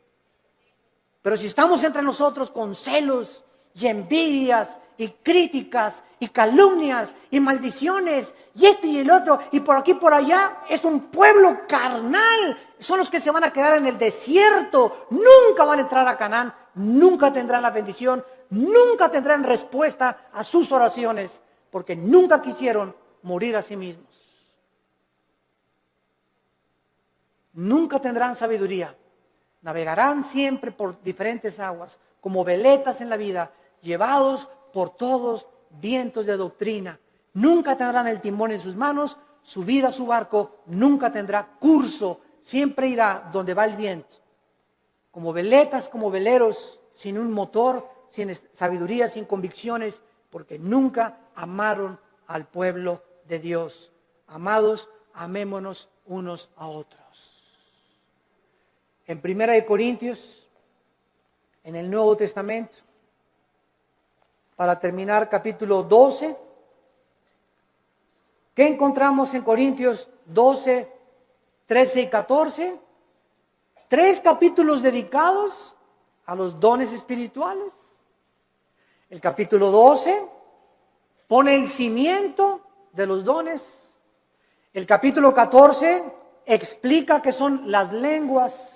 Pero si estamos entre nosotros con celos y envidias y críticas y calumnias y maldiciones y esto y el otro y por aquí y por allá, es un pueblo carnal. Son los que se van a quedar en el desierto, nunca van a entrar a Canaán, nunca tendrán la bendición, nunca tendrán respuesta a sus oraciones, porque nunca quisieron morir a sí mismos. Nunca tendrán sabiduría. Navegarán siempre por diferentes aguas, como veletas en la vida, llevados por todos vientos de doctrina, nunca tendrán el timón en sus manos, su vida, su barco, nunca tendrá curso, siempre irá donde va el viento. Como veletas, como veleros, sin un motor, sin sabiduría, sin convicciones, porque nunca amaron al pueblo de Dios. Amados, amémonos unos a otros. En 1 Corintios, en el Nuevo Testamento, para terminar, capítulo 12, ¿qué encontramos en Corintios 12, 13 y 14? 3 capítulos dedicados a los dones espirituales. El capítulo 12 pone el cimiento de los dones. El capítulo 14 explica qué son las lenguas.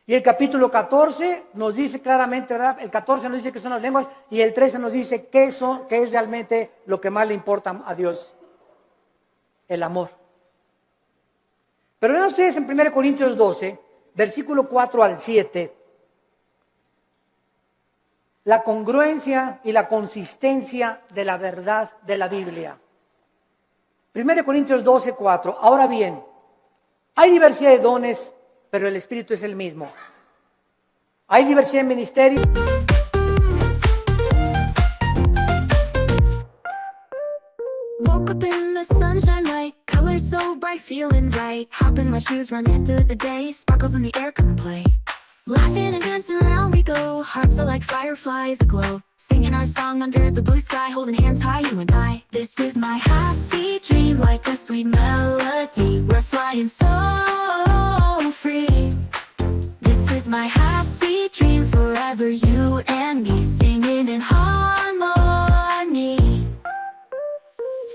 Y el capítulo 14 nos dice claramente, ¿verdad? El 14 nos dice qué son las lenguas y el 13 nos dice qué es realmente lo que más le importa a Dios. El amor. Pero vean ustedes en 1 Corintios 12, versículo 4 al 7, la congruencia y la consistencia de la verdad de la Biblia. 1 Corintios 12, 4. Ahora bien, hay diversidad de dones, pero el Espíritu es el mismo. Hay diversidad de ministerios. Woke up in the sunshine light, colors so bright, feeling right. Hop in my shoes, run into the day, sparkles in the air, come play. Laughing and dancing around we go, hearts are like fireflies aglow. Singing our song under the blue sky, holding hands high, you and I. This is my happy dream, like a sweet melody. We're flying so free. This is my happy dream, forever you and me, singing in harmony.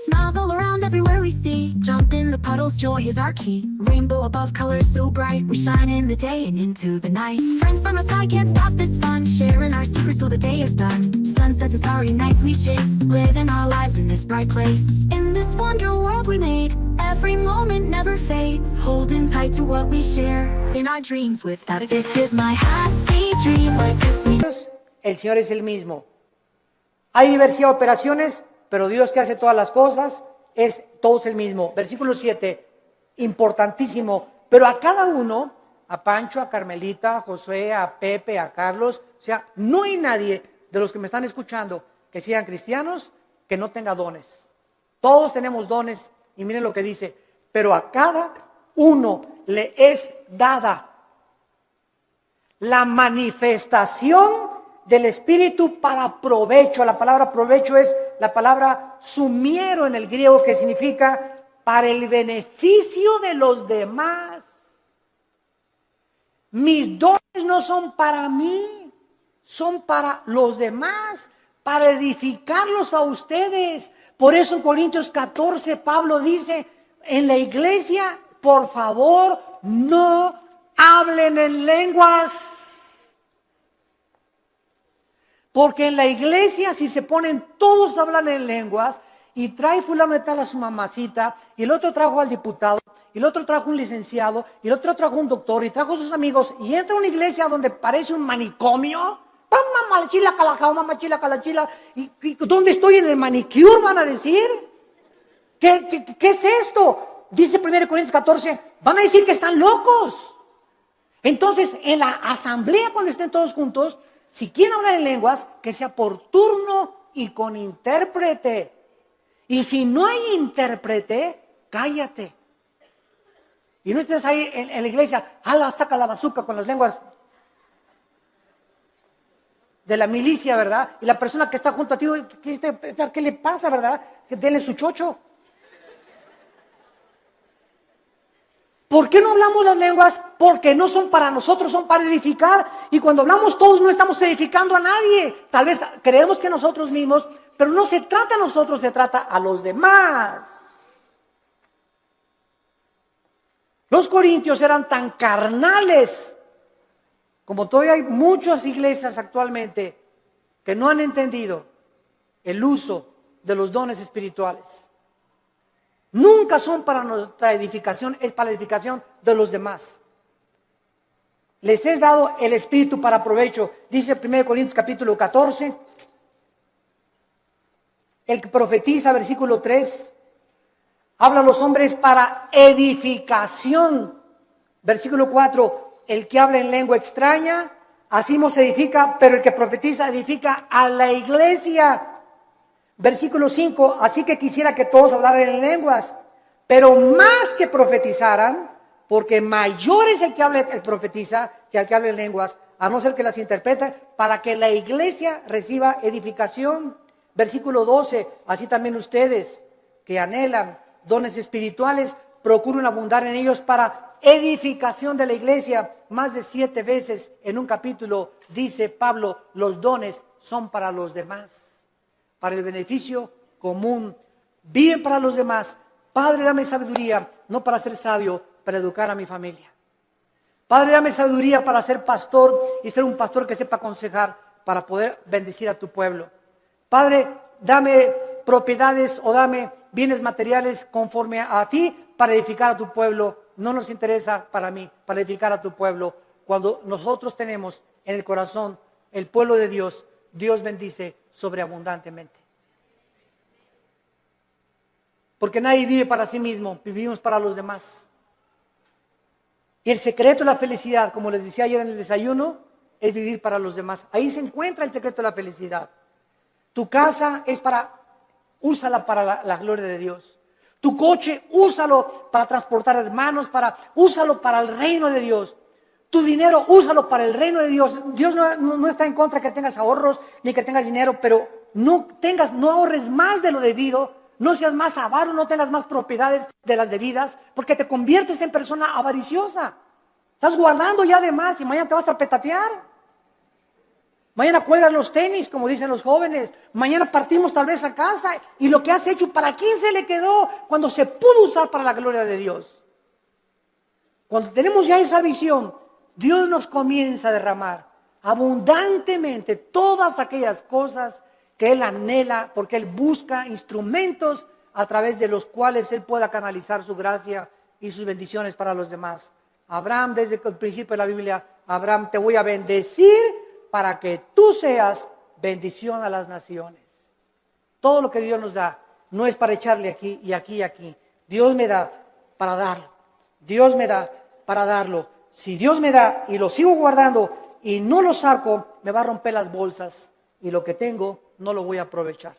Smiles all around everywhere we see. Jump in the puddles, joy is our key. Rainbow above, colors so bright. We shine in the day and into the night. Friends by my side, can't stop this fun. Sharing our secrets till the day is done. Sunsets and starry nights we chase. Living our lives in this bright place. In this wonder world we made. Every moment never fades. Holding tight to what we share. In our dreams without it. This is my happy dream, like a sweet... El Señor es el mismo. Hay diversidad de operaciones, pero Dios que hace todas las cosas, todo es el mismo. Versículo 7, importantísimo. Pero a cada uno, a Pancho, a Carmelita, a Josué, a Pepe, a Carlos, o sea, no hay nadie de los que me están escuchando que sean cristianos que no tenga dones. Todos tenemos dones y miren lo que dice. Pero a cada uno le es dada la manifestación del Espíritu para provecho. La palabra provecho es la palabra sumiero en el griego, que significa para el beneficio de los demás. Mis dones no son para mí, son para los demás, para edificarlos a ustedes. Por eso en Corintios 14 Pablo dice, en la iglesia, por favor, no hablen en lenguas. Porque en la iglesia, si se ponen todos a hablar en lenguas, y trae fulano de tal a su mamacita, y el otro trajo al diputado, y el otro trajo un licenciado, y el otro trajo un doctor, y trajo a sus amigos, y entra a una iglesia donde parece un manicomio, y ¿dónde estoy? ¿En el manicure? Van a decir. ¿Qué es esto? Dice 1 Corintios 14, van a decir que están locos. Entonces, en la asamblea, cuando estén todos juntos, si quieren hablar en lenguas, que sea por turno y con intérprete. Y si no hay intérprete, cállate. Y no estés ahí en la iglesia, saca la bazuca con las lenguas de la milicia, ¿verdad? Y la persona que está junto a ti, ¿qué le pasa, verdad? Que denle su chocho. ¿Por qué no hablamos las lenguas? Porque no son para nosotros, son para edificar. Y cuando hablamos todos no estamos edificando a nadie. Tal vez creemos que nosotros mismos, pero no se trata a nosotros, se trata a los demás. Los corintios eran tan carnales, como todavía hay muchas iglesias actualmente que no han entendido el uso de los dones espirituales. Nunca son para nuestra edificación, es para la edificación de los demás. Les es dado el Espíritu para provecho. Dice 1 Corintios capítulo 14, El que profetiza, versículo 3, habla a los hombres para edificación. Versículo 4, el que habla en lengua extraña, así no se edifica, pero el que profetiza edifica a la iglesia. Versículo 5, así que quisiera que todos hablaran en lenguas, pero más que profetizaran, porque mayor es el que habla, el profetiza, que el que habla en lenguas, a no ser que las interprete, para que la iglesia reciba edificación. Versículo 12, así también ustedes que anhelan dones espirituales, procuren abundar en ellos para edificación de la iglesia. Más de 7 veces en un capítulo dice Pablo, los dones son para los demás, para el beneficio común. Viven para los demás. Padre, dame sabiduría, no para ser sabio, para educar a mi familia. Padre, dame sabiduría para ser pastor y ser un pastor que sepa aconsejar para poder bendecir a tu pueblo. Padre, dame propiedades o dame bienes materiales conforme a ti para edificar a tu pueblo. No nos interesa para mí, para edificar a tu pueblo. Cuando nosotros tenemos en el corazón el pueblo de Dios, Dios bendice sobreabundantemente. Porque nadie vive para sí mismo, vivimos para los demás. Y el secreto de la felicidad, como les decía ayer en el desayuno, es vivir para los demás. Ahí se encuentra el secreto de la felicidad. Tu casa es úsala para la gloria de Dios. Tu coche, úsalo para transportar hermanos, úsalo para el reino de Dios. Tu dinero, úsalo para el reino de Dios. Dios no está en contra que tengas ahorros, ni que tengas dinero, pero no ahorres más de lo debido, no seas más avaro, no tengas más propiedades de las debidas, porque te conviertes en persona avariciosa. Estás guardando ya de más y mañana te vas a petatear. Mañana cuelgas los tenis, como dicen los jóvenes. Mañana partimos tal vez a casa. Y lo que has hecho, ¿para quién se le quedó? Cuando se pudo usar para la gloria de Dios. Cuando tenemos ya esa visión, Dios nos comienza a derramar abundantemente todas aquellas cosas que Él anhela, porque Él busca instrumentos a través de los cuales Él pueda canalizar su gracia y sus bendiciones para los demás. Abraham, desde el principio de la Biblia, Abraham, te voy a bendecir para que tú seas bendición a las naciones. Todo lo que Dios nos da no es para echarle aquí y aquí y aquí. Dios me da para darlo. Dios me da para darlo. Si Dios me da y lo sigo guardando y no lo saco, me va a romper las bolsas y lo que tengo no lo voy a aprovechar.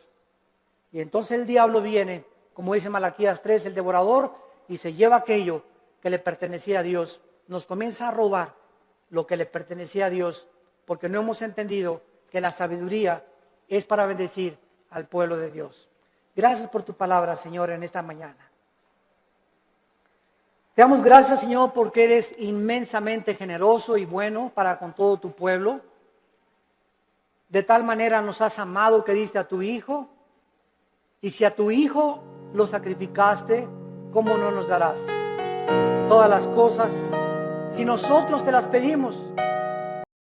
Y entonces el diablo viene, como dice Malaquías 3, el devorador, y se lleva aquello que le pertenecía a Dios. Nos comienza a robar lo que le pertenecía a Dios, porque no hemos entendido que la sabiduría es para bendecir al pueblo de Dios. Gracias por tu palabra, Señor, en esta mañana. Te damos gracias, Señor, porque eres inmensamente generoso y bueno para con todo tu pueblo. De tal manera nos has amado que diste a tu Hijo. Y si a tu Hijo lo sacrificaste, ¿cómo no nos darás todas las cosas? Si nosotros te las pedimos,